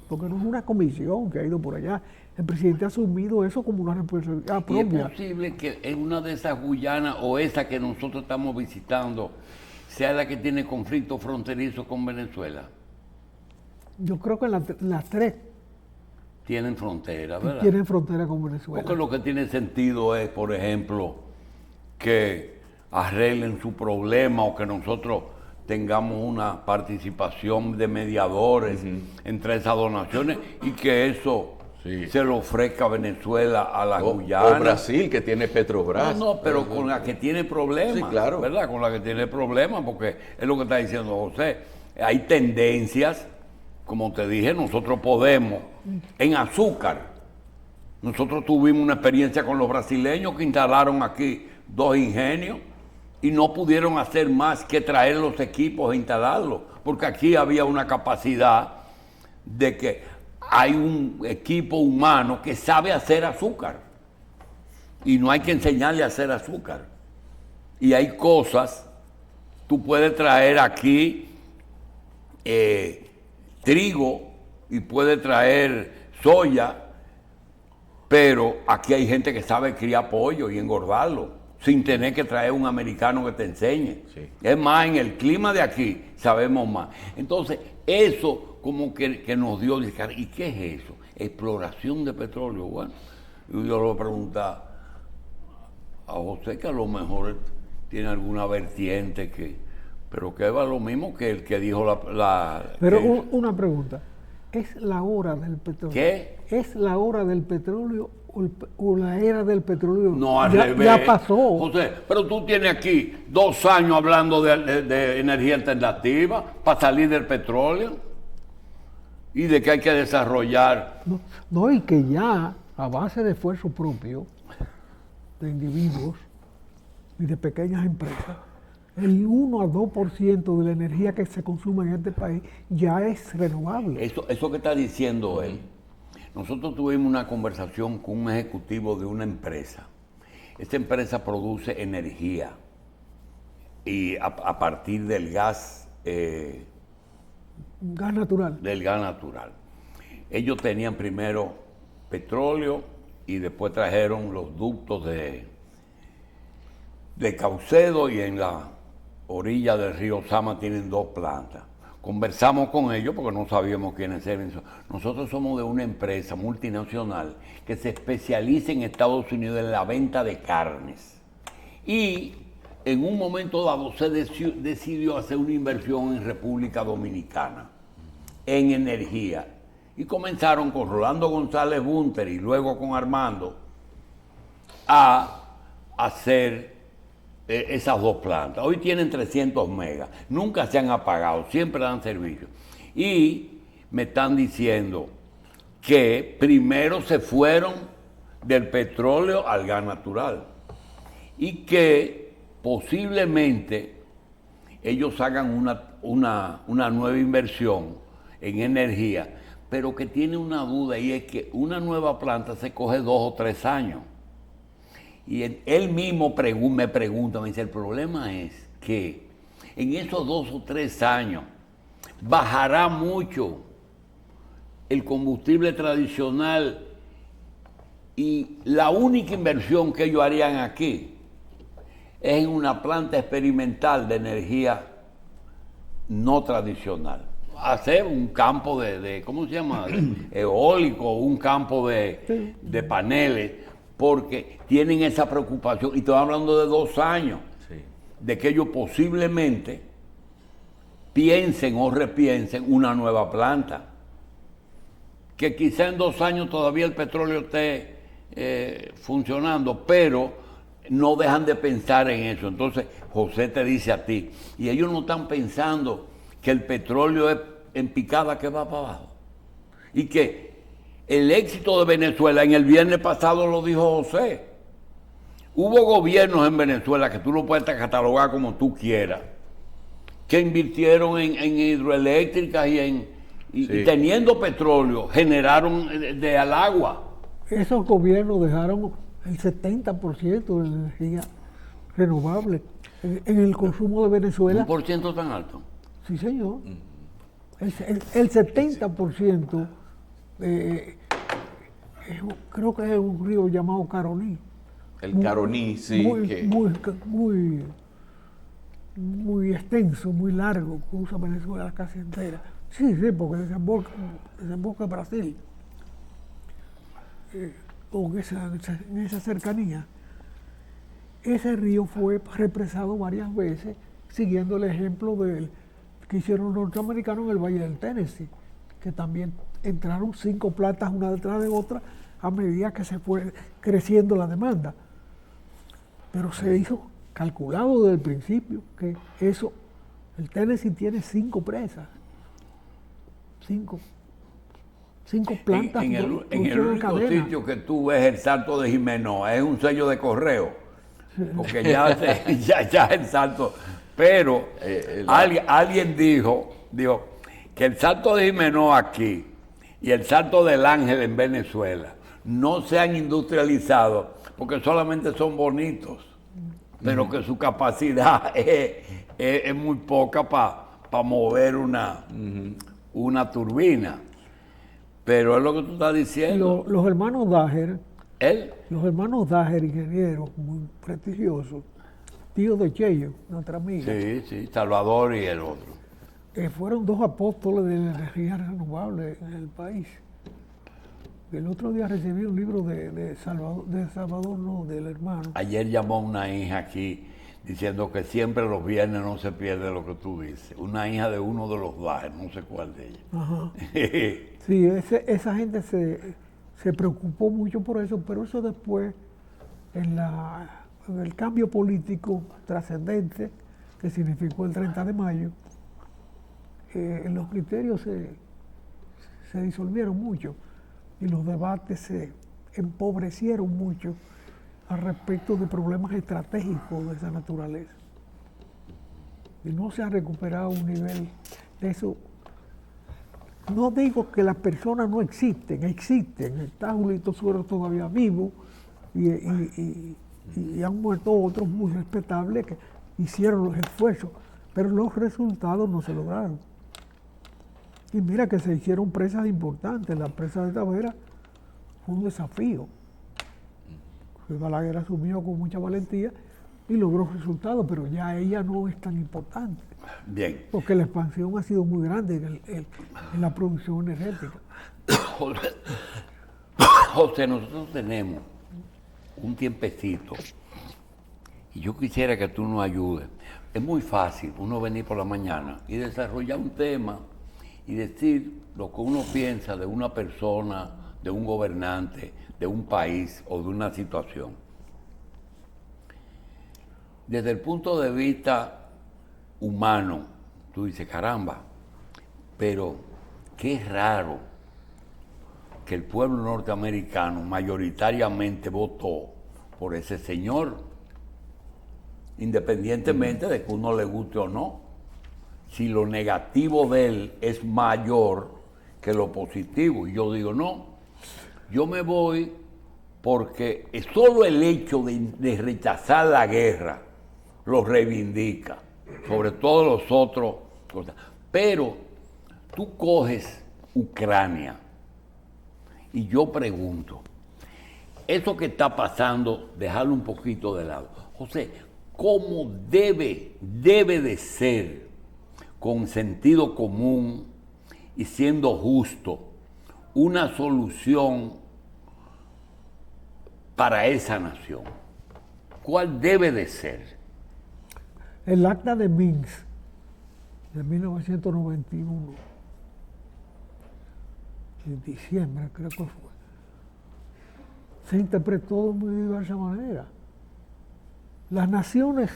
Speaker 3: porque no es una comisión que ha ido por allá. El presidente ha asumido eso como una responsabilidad
Speaker 1: ¿Y es
Speaker 3: propia.
Speaker 1: posible que en una de esas Guyanas o esa que nosotros estamos visitando sea la que tiene conflicto fronterizo con Venezuela?
Speaker 3: Yo creo que las tres
Speaker 1: Tienen frontera, ¿verdad?
Speaker 3: tienen frontera con Venezuela.
Speaker 1: Porque lo que tiene sentido es, por ejemplo, que arreglen su problema o que nosotros tengamos una participación de mediadores entre esas donaciones y que eso se lo ofrezca a Venezuela, a la Guyana.
Speaker 2: O Brasil, que tiene Petrobras.
Speaker 1: No, pero con la que tiene problemas.
Speaker 2: Sí, claro.
Speaker 1: ¿Verdad? Con la que tiene problemas, porque es lo que está diciendo José. Hay tendencias, como te dije, nosotros podemos, en azúcar. Nosotros tuvimos una experiencia con los brasileños que instalaron aquí 2 ingenios y no pudieron hacer más que traer los equipos e instalarlos, porque aquí había una capacidad de que hay un equipo humano que sabe hacer azúcar y no hay que enseñarle a hacer azúcar. Y hay cosas, tú puedes traer aquí trigo y puedes traer soya, pero aquí hay gente que sabe criar pollo y engordarlo sin tener que traer un americano que te enseñe.
Speaker 2: Sí.
Speaker 1: Es más, en el clima de aquí sabemos más. Entonces, eso como que nos dio, ¿y qué es eso? Exploración de petróleo. Bueno, yo le voy a preguntar a José, que a lo mejor tiene alguna vertiente pero que va lo mismo que el que dijo
Speaker 3: Pero
Speaker 1: que-
Speaker 3: una pregunta, ¿es la hora del petróleo?
Speaker 1: ¿Qué?
Speaker 3: ¿Es la hora del petróleo o la era del petróleo?
Speaker 1: No, al
Speaker 3: ya,
Speaker 1: revés.
Speaker 3: ya pasó.
Speaker 1: José, pero tú tienes aquí 2 años hablando de energía alternativa para salir del petróleo y de que hay que desarrollar.
Speaker 3: No, y que ya, a base de esfuerzo propio de individuos y de pequeñas empresas, el 1 a 2% de la energía que se consume en este país ya es renovable.
Speaker 1: Eso que está diciendo él. Nosotros tuvimos una conversación con un ejecutivo de una empresa. Esta empresa produce energía y a partir del gas.
Speaker 3: Gas natural.
Speaker 1: Del gas natural. Ellos tenían primero petróleo y después trajeron los ductos de Caucedo, y en la orilla del río Sama tienen 2 plantas. Conversamos con ellos porque no sabíamos quiénes eran. Nosotros somos de una empresa multinacional que se especializa en Estados Unidos en la venta de carnes. Y en un momento dado se decidió hacer una inversión en República Dominicana, en energía. Y comenzaron con Rolando González Bunter y luego con Armando a hacer esas 2 plantas. Hoy tienen 300 megas, nunca se han apagado, siempre dan servicio. Y me están diciendo que primero se fueron del petróleo al gas natural y que posiblemente ellos hagan una nueva inversión en energía, pero que tiene una duda, y es que una nueva planta se coge 2 o 3 años. Y él mismo me pregunta, me dice, el problema es que en esos 2 o 3 años bajará mucho el combustible tradicional, y la única inversión que ellos harían aquí es en una planta experimental de energía no tradicional. Hacer un campo de ¿cómo se llama? Eólico, un campo de paneles, porque tienen esa preocupación, y estoy hablando de 2 años, sí, de que ellos posiblemente piensen o repiensen una nueva planta, que quizá en 2 años todavía el petróleo esté funcionando, pero no dejan de pensar en eso. Entonces José te dice a ti, y ellos no están pensando que el petróleo es en picada que va para abajo, y que el éxito de Venezuela, en el viernes pasado lo dijo José, hubo gobiernos en Venezuela, que tú lo puedes catalogar como tú quieras, que invirtieron en hidroeléctricas y teniendo petróleo generaron al agua.
Speaker 3: Esos gobiernos dejaron el 70% de energía renovable en el consumo de Venezuela.
Speaker 1: ¿Un por ciento tan alto?
Speaker 3: Sí, señor. El 70%, creo que es un río llamado Caroní.
Speaker 2: El Caroní, sí.
Speaker 3: Muy extenso, muy largo, que usa Venezuela casi entera. Sí, porque desemboca en Brasil, con en esa cercanía. Ese río fue represado varias veces, siguiendo el ejemplo que hicieron los norteamericanos en el Valle del Tennessee, que también entraron 5 plantas una detrás de otra a medida que se fue creciendo la demanda. Pero se hizo calculado desde el principio que el Tennessee tiene 5 presas, 5 plantas.
Speaker 1: En el único sitio que tú ves el Salto de Jimeno es un sello de correo, porque ya el Salto, pero alguien dijo que el Salto de Jimeno aquí y el Salto del Ángel en Venezuela no se han industrializado porque solamente son bonitos, pero que su capacidad es muy poca para mover una turbina. Pero es lo que tú estás diciendo.
Speaker 3: Los hermanos Dager,
Speaker 1: ¿Él?
Speaker 3: los hermanos Dager, ingenieros muy prestigiosos, tíos de Cheyo, nuestra amiga.
Speaker 1: Sí, Salvador y el otro.
Speaker 3: Fueron 2 apóstoles de la energía renovable en el país. El otro día recibí un libro de Salvador, no, del hermano.
Speaker 1: Ayer llamó una hija aquí diciendo que siempre los viernes no se pierde lo que tú dices. Una hija de uno de los Dager, no sé cuál de ellos.
Speaker 3: Ajá. Sí, esa gente se preocupó mucho por eso, pero eso después, en el cambio político trascendente que significó el 30 de mayo, los criterios se disolvieron mucho y los debates se empobrecieron mucho al respecto de problemas estratégicos de esa naturaleza. Y no se ha recuperado un nivel de eso. No digo que las personas no existen, está Julito Suero todavía vivo y han muerto otros muy respetables que hicieron los esfuerzos, pero los resultados no se lograron. Y mira que se hicieron presas importantes, la presa de Tavera fue un desafío, Balaguer asumió con mucha valentía y logró resultados, pero ya ella no es tan importante.
Speaker 1: Bien.
Speaker 3: Porque la expansión ha sido muy grande en la producción energética.
Speaker 1: José, nosotros tenemos un tiempecito y yo quisiera que tú nos ayudes. Es muy fácil uno venir por la mañana y desarrollar un tema y decir lo que uno piensa de una persona, de un gobernante, de un país o de una situación. Desde el punto de vista humano, tú dices, caramba, pero qué raro que el pueblo norteamericano mayoritariamente votó por ese señor, independientemente de que uno le guste o no. Si lo negativo de él es mayor que lo positivo, y yo digo, no, yo me voy porque solo el hecho de rechazar la guerra lo reivindica, sobre todo los otros cosas. Pero tú coges Ucrania y yo pregunto, eso que está pasando, dejarlo un poquito de lado. José, ¿cómo debe de ser, con sentido común y siendo justo, una solución para esa nación? ¿Cuál debe de ser?
Speaker 3: El acta de Minsk de 1991, en diciembre creo que fue, se interpretó de muy diversa manera. Las naciones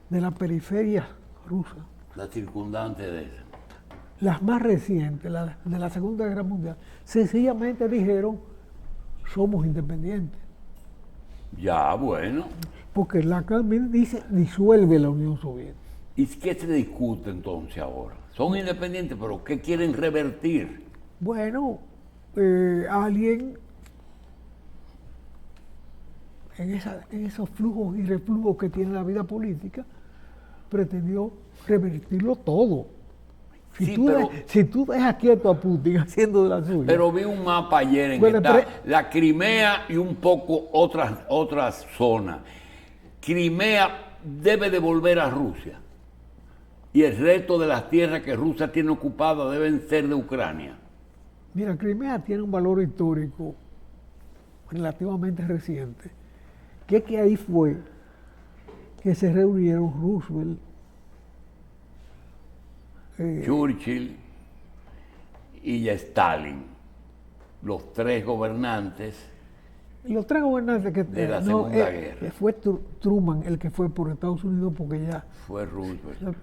Speaker 3: de la periferia rusa,
Speaker 1: La circundante de esa.
Speaker 3: las más recientes, las de la Segunda Guerra Mundial, sencillamente dijeron, somos independientes.
Speaker 1: Ya, bueno.
Speaker 3: Porque el acta de Minsk dice, disuelve la Unión Soviética.
Speaker 1: ¿Y qué se discute entonces ahora? Son independientes, pero ¿qué quieren revertir?
Speaker 3: Bueno, alguien en esos flujos y reflujos que tiene la vida política pretendió revertirlo todo. Si tú dejas quieto a Putin haciendo de la suya.
Speaker 1: Pero vi un mapa ayer en que está la Crimea y un poco otras zonas. Crimea debe devolver a Rusia y el resto de las tierras que Rusia tiene ocupadas deben ser de Ucrania.
Speaker 3: Mira, Crimea tiene un valor histórico relativamente reciente, que es que ahí fue que se reunieron Roosevelt,
Speaker 1: Churchill y Stalin, los tres gobernantes
Speaker 3: los tres gobernantes que
Speaker 1: de la Segunda Guerra.
Speaker 3: Fue Truman el que fue por Estados Unidos porque ya
Speaker 1: Fue Roosevelt.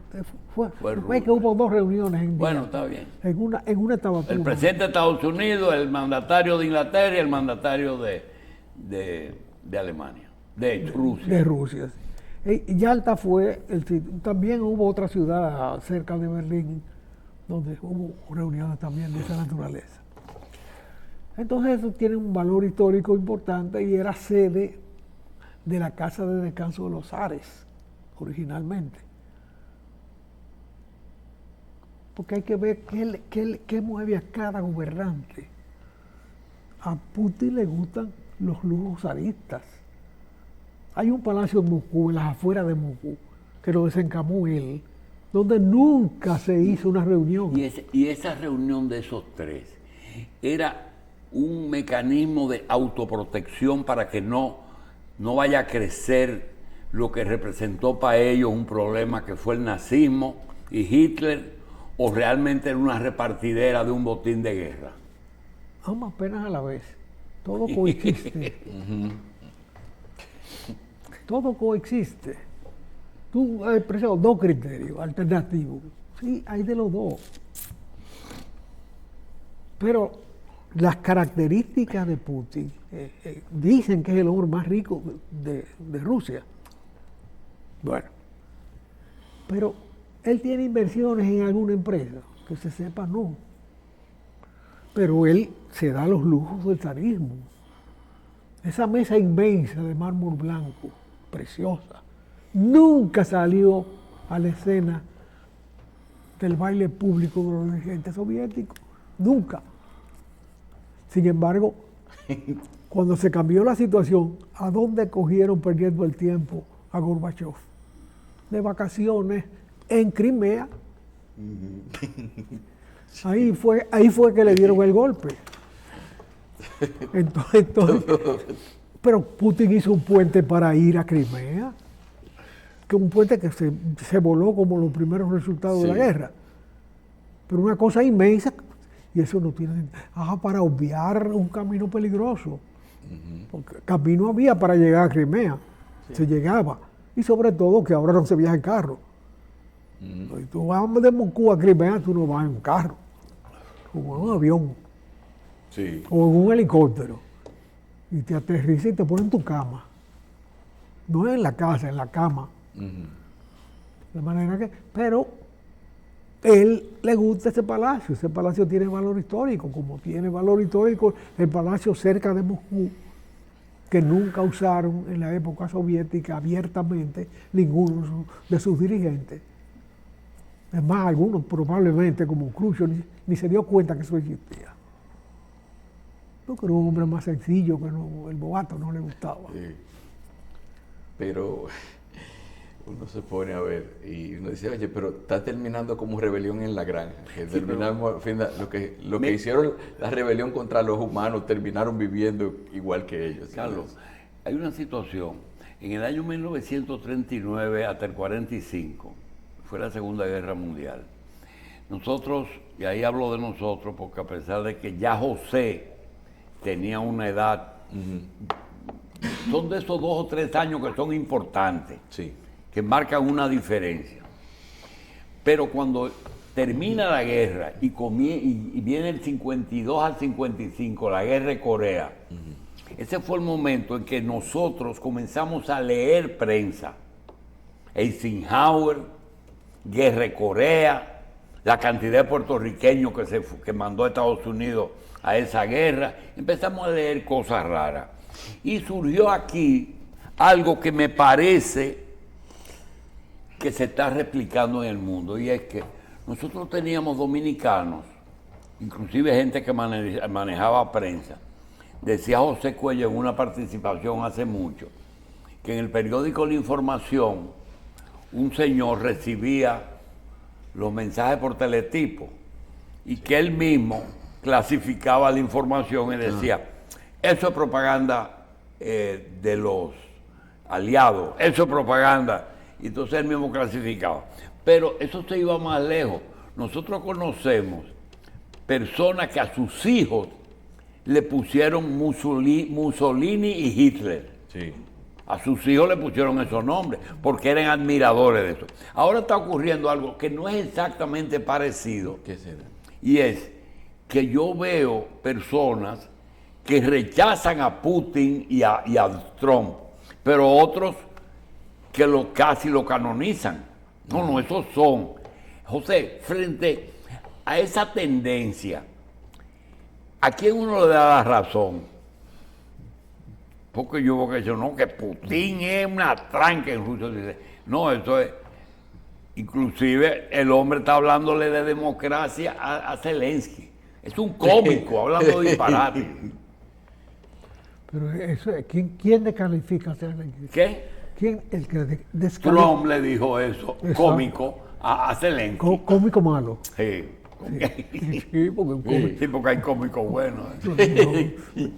Speaker 3: fue
Speaker 1: Roosevelt.
Speaker 3: que hubo dos reuniones en
Speaker 1: Bueno,
Speaker 3: día.
Speaker 1: está bien.
Speaker 3: En una estaba
Speaker 1: El
Speaker 3: Truman.
Speaker 1: presidente de Estados Unidos, el mandatario de Inglaterra y el mandatario de Alemania, de Rusia.
Speaker 3: De Rusia. Sí. Yalta fue el sitio. También hubo otra ciudad cerca de Berlín donde hubo reuniones también de esa naturaleza. Entonces eso tiene un valor histórico importante y era sede de la casa de descanso de los zares originalmente. Porque hay que ver qué mueve a cada gobernante. A Putin le gustan los lujos zaristas. Hay un palacio en Moscú, en las afueras de Moscú, que lo desencamó él, donde nunca se hizo una reunión.
Speaker 1: Y esa reunión de esos tres era un mecanismo de autoprotección para que no vaya a crecer lo que representó para ellos un problema que fue el nazismo y Hitler, o realmente era una repartidera de un botín de guerra.
Speaker 3: Ambas penas a la vez. Todo coexiste. Todo coexiste. Tú has expresado dos criterios alternativos. Sí, hay de los dos. Pero las características de Putin dicen que es el hombre más rico de Rusia. Bueno, pero él tiene inversiones en alguna empresa, que se sepa no. Pero él se da los lujos del zarismo. Esa mesa inmensa de mármol blanco, preciosa, nunca salió a la escena del baile público de los dirigentes soviéticos. Nunca. Sin embargo, Cuando se cambió la situación, ¿a dónde cogieron perdiendo el tiempo a Gorbachev? De vacaciones en Crimea. Ahí fue que le dieron el golpe. Entonces, pero Putin hizo un puente para ir a Crimea, que es un puente que se voló como los primeros resultados de la guerra. Pero una cosa inmensa, y eso no tiene... para obviar un camino peligroso. Porque camino había para llegar a Crimea, se llegaba. Y sobre todo que ahora no se viaja en carro. Si tú vas de Moscú a Crimea, tú no vas en un carro, como en un avión, o en un helicóptero. Y te aterrizas y te ponen en tu cama. No es en la casa, en la cama. De manera que, pero él le gusta ese palacio tiene valor histórico, como tiene valor histórico el palacio cerca de Moscú, que nunca usaron en la época soviética abiertamente ninguno de sus dirigentes. Es más, algunos probablemente, como Khrushchev, ni se dio cuenta que eso existía. Porque era un hombre más sencillo, que el boato no le gustaba.
Speaker 2: Sí. Pero uno se pone a ver y uno dice, oye, pero está terminando como rebelión en la granja. Que terminamos, lo que hicieron la rebelión contra los humanos, terminaron viviendo igual que ellos.
Speaker 1: Carlos, hay una situación. En el año 1939 hasta el 45, fue la Segunda Guerra Mundial. Nosotros, y ahí hablo de nosotros, porque a pesar de que ya José tenía una edad, son de esos 2 o 3 años que son importantes, que marcan una diferencia. Pero cuando termina la guerra y viene el 52 al 55, la guerra de Corea, ese fue el momento en que nosotros comenzamos a leer prensa. Eisenhower, guerra de Corea, la cantidad de puertorriqueños que mandó a Estados Unidos a esa guerra, empezamos a leer cosas raras. Y surgió aquí algo que me parece que se está replicando en el mundo, y es que nosotros teníamos dominicanos, inclusive gente que manejaba prensa. Decía José Cuello en una participación hace mucho, que en el periódico La Información, un señor recibía los mensajes por teletipo y que él mismo clasificaba la información y decía, eso es propaganda de los aliados, eso es propaganda, y entonces él mismo clasificaba. Pero eso se iba más lejos. Nosotros conocemos personas que a sus hijos le pusieron Mussolini y Hitler.
Speaker 2: Sí.
Speaker 1: A sus hijos le pusieron esos nombres porque eran admiradores de eso. Ahora está ocurriendo algo que no es exactamente parecido.
Speaker 2: ¿Qué será?
Speaker 1: Y es que yo veo personas que rechazan a Putin y a Trump, pero otros que casi lo canonizan. No, esos son. José, frente a esa tendencia, ¿a quién uno le da la razón? Porque yo veo que yo no, que Putin es una tranca en Rusia. Dice, no, eso es. Inclusive el hombre está hablándole de democracia a Zelensky. Es un cómico hablando de disparate.
Speaker 3: Pero eso, ¿quién descalifica a Zelensky?
Speaker 1: ¿Qué?
Speaker 3: ¿Quién el que descalifica?
Speaker 1: Trump le dijo eso, cómico, a Zelensky.
Speaker 3: Cómico malo.
Speaker 1: Sí.
Speaker 3: Sí, porque
Speaker 1: Sí, porque hay cómicos buenos.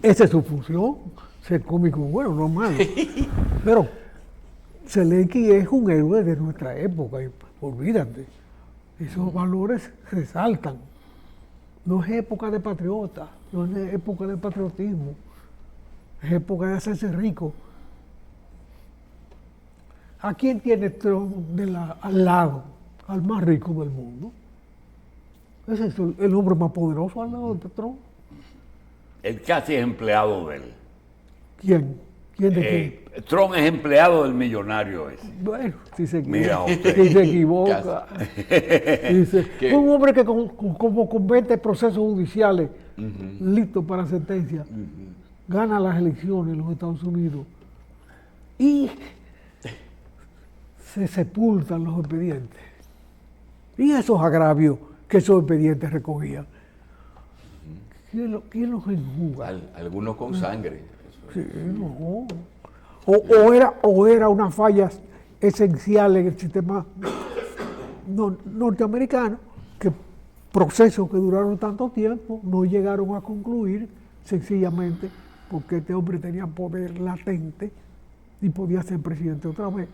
Speaker 3: esa es su función, ser cómico bueno, no malo. Pero Zelensky es un héroe de nuestra época, y olvídate, esos valores resaltan. No es época de patriota, no es época de patriotismo, es época de hacerse rico. ¿A quién tiene Trump al lado? Al más rico del mundo. Ese es el hombre más poderoso al lado de Trump.
Speaker 1: Él casi es empleado de él.
Speaker 3: ¿Quién? ¿Quién de quién?
Speaker 1: Trump es empleado del millonario ese.
Speaker 3: Bueno, si se equivoca.
Speaker 1: Mira usted.
Speaker 3: Si se equivoca. Fue un hombre que como con 20 procesos judiciales listos para sentencia, gana las elecciones en los Estados Unidos y se sepultan los expedientes. Y esos agravios que esos expedientes recogían. ¿Quién los enjuga?
Speaker 2: Algunos con sangre.
Speaker 3: Sí, no. O era una falla esencial en el sistema norteamericano, que procesos que duraron tanto tiempo no llegaron a concluir sencillamente porque este hombre tenía poder latente y podía ser presidente otra vez.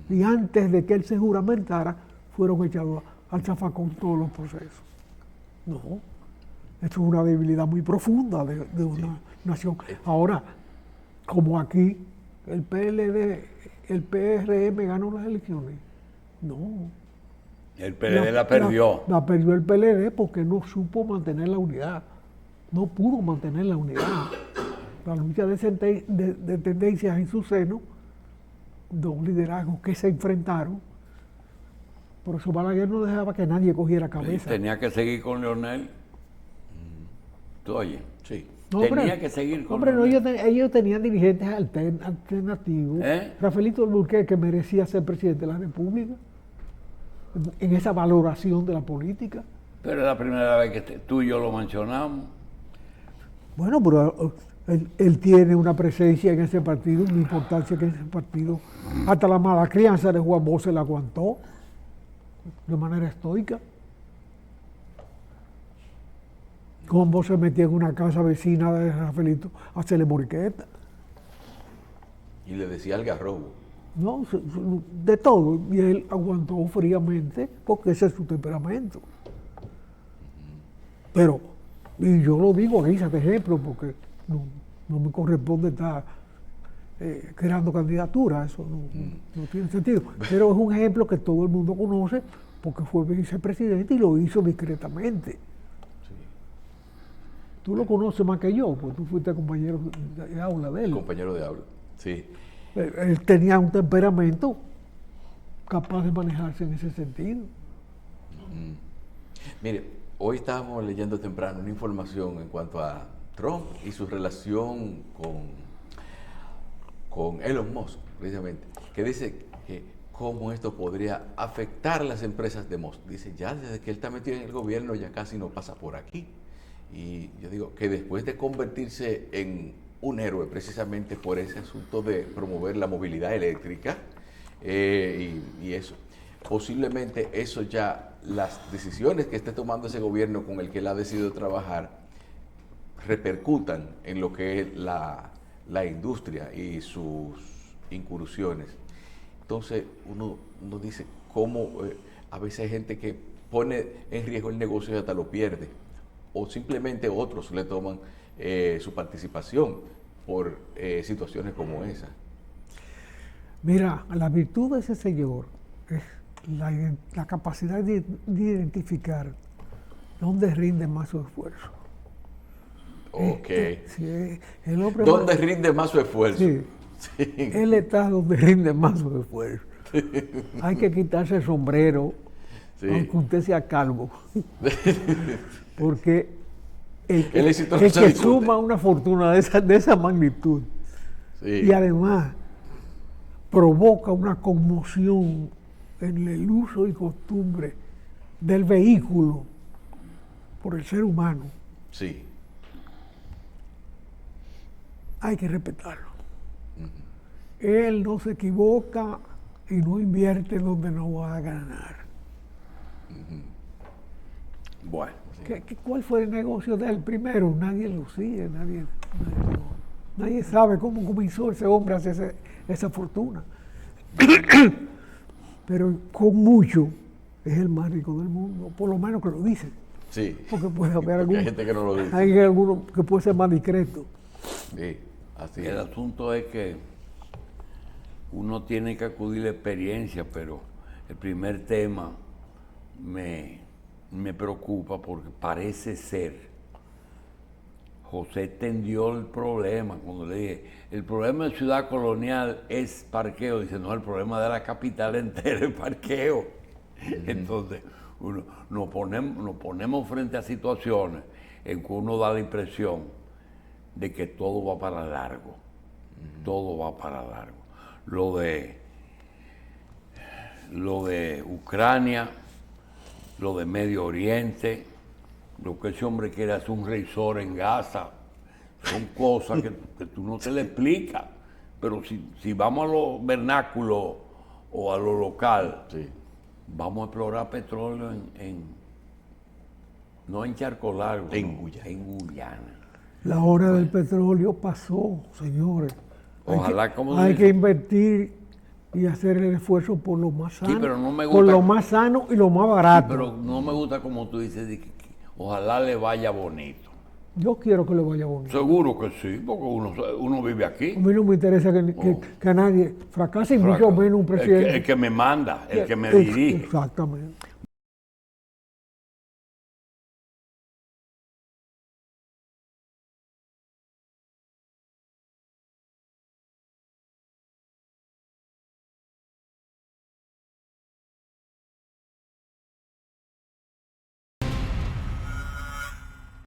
Speaker 3: Y antes de que él se juramentara, fueron echados al zafacón todos los procesos. No, esto es una debilidad muy profunda de una nación. Ahora, como aquí el PLD, el PRM ganó las elecciones, no.
Speaker 1: El PLD la perdió.
Speaker 3: La perdió el PLD porque no supo mantener la unidad. No pudo mantener la unidad. La lucha de tendencias en su seno, dos liderazgos que se enfrentaron. Por eso Balaguer no dejaba que nadie cogiera cabeza.
Speaker 1: Tenía que seguir con Leonel. ¿Tú oyes?
Speaker 2: Sí.
Speaker 3: No,
Speaker 1: tenía que seguir con
Speaker 3: hombre, no,
Speaker 1: Leonel.
Speaker 3: ellos tenían dirigentes alternativos. Rafaelito Alburquerque, que merecía ser presidente de la República, en esa valoración de la política.
Speaker 1: Pero es la primera vez que tú y yo lo mencionamos.
Speaker 3: Bueno, pero él tiene una presencia en ese partido, una importancia que ese partido, hasta la mala crianza de Juan Bosch se la aguantó de manera estoica. Juan Bosch se metía en una casa vecina de Rafaelito a hacerle moriqueta.
Speaker 2: Y le decía algarrobo.
Speaker 3: No, de todo. Y él aguantó fríamente porque ese es su temperamento. Pero, y yo lo digo aquí, de ejemplo, porque no me corresponde estar creando candidaturas, eso no tiene sentido. Pero es un ejemplo que todo el mundo conoce porque fue vicepresidente y lo hizo discretamente. Tú lo conoces más que yo, porque tú fuiste compañero de aula de él.
Speaker 2: Compañero de aula, sí.
Speaker 3: Él tenía un temperamento capaz de manejarse en ese sentido.
Speaker 2: Mire, hoy estábamos leyendo temprano una información en cuanto a Trump y su relación con Elon Musk, precisamente, que dice que cómo esto podría afectar las empresas de Musk. Dice, ya desde que él está metido en el gobierno ya casi no pasa por aquí. Y yo digo que después de convertirse en un héroe precisamente por ese asunto de promover la movilidad eléctrica y eso, posiblemente eso ya, las decisiones que esté tomando ese gobierno con el que él ha decidido trabajar, repercutan en lo que es la industria y sus incursiones. Entonces uno dice cómo a veces hay gente que pone en riesgo el negocio y hasta lo pierde, o simplemente otros le toman su participación por situaciones como esa.
Speaker 3: Mira, la virtud de ese señor es la capacidad de identificar dónde rinde más su esfuerzo.
Speaker 2: Ok.
Speaker 3: Sí, el hombre
Speaker 2: ¿Dónde rinde más su esfuerzo?
Speaker 3: Sí.
Speaker 2: Sí.
Speaker 3: Él está donde rinde más su esfuerzo. Hay que quitarse el sombrero,
Speaker 2: Sí.
Speaker 3: aunque usted sea calvo. Porque el
Speaker 2: El éxito no
Speaker 3: que
Speaker 2: se discute.
Speaker 3: suma una fortuna de esa magnitud
Speaker 2: Sí.
Speaker 3: y además provoca una conmoción en el uso y costumbre del vehículo por el ser humano,
Speaker 2: Sí.
Speaker 3: hay que respetarlo. Él no se equivoca y no invierte donde no va a ganar.
Speaker 1: Bueno,
Speaker 3: ¿Cuál fue el negocio de él? Primero, nadie lo sigue, nadie sabe cómo comenzó ese hombre a hacer esa fortuna. Pero con mucho es el más rico del mundo, por lo menos que lo dice.
Speaker 2: Sí.
Speaker 3: Porque puede haber
Speaker 2: Porque
Speaker 3: alguno,
Speaker 2: hay gente que no lo dice.
Speaker 3: hay alguno que puede ser más discreto.
Speaker 2: Sí, así
Speaker 1: el
Speaker 2: es.
Speaker 1: asunto es que uno tiene que acudir a la experiencia, pero el primer tema me preocupa porque parece ser, José entendió el problema cuando le dije, el problema de Ciudad Colonial es parqueo. Dice, no, el problema de la capital entera es parqueo. Entonces, nos ponemos frente a situaciones en que uno da la impresión de que todo va para largo. Todo va para largo. Lo de Ucrania, lo de Medio Oriente, lo que ese hombre quiere hacer un resort en Gaza, son cosas que tú no te le explicas. Pero si vamos a lo vernáculo o a lo local,
Speaker 2: Sí.
Speaker 1: vamos a explorar petróleo no en Charco Largo,
Speaker 2: En
Speaker 1: no,
Speaker 2: Guyana.
Speaker 1: en Guyana.
Speaker 3: La hora del petróleo pasó, señores.
Speaker 1: Ojalá, como
Speaker 3: Hay
Speaker 1: dice-
Speaker 3: que invertir y hacer el esfuerzo por lo más sano,
Speaker 1: pero no me
Speaker 3: por
Speaker 1: gusta-
Speaker 3: lo más sano y lo más barato.
Speaker 1: Pero no me gusta como tú dices, que ojalá le vaya bonito.
Speaker 3: Yo quiero que le vaya bonito.
Speaker 1: Seguro que sí, porque uno vive aquí.
Speaker 3: A mí no me interesa que a nadie fracase y mucho menos un presidente.
Speaker 1: El que me manda, el que me
Speaker 3: Ex-
Speaker 1: dirige.
Speaker 3: Exactamente.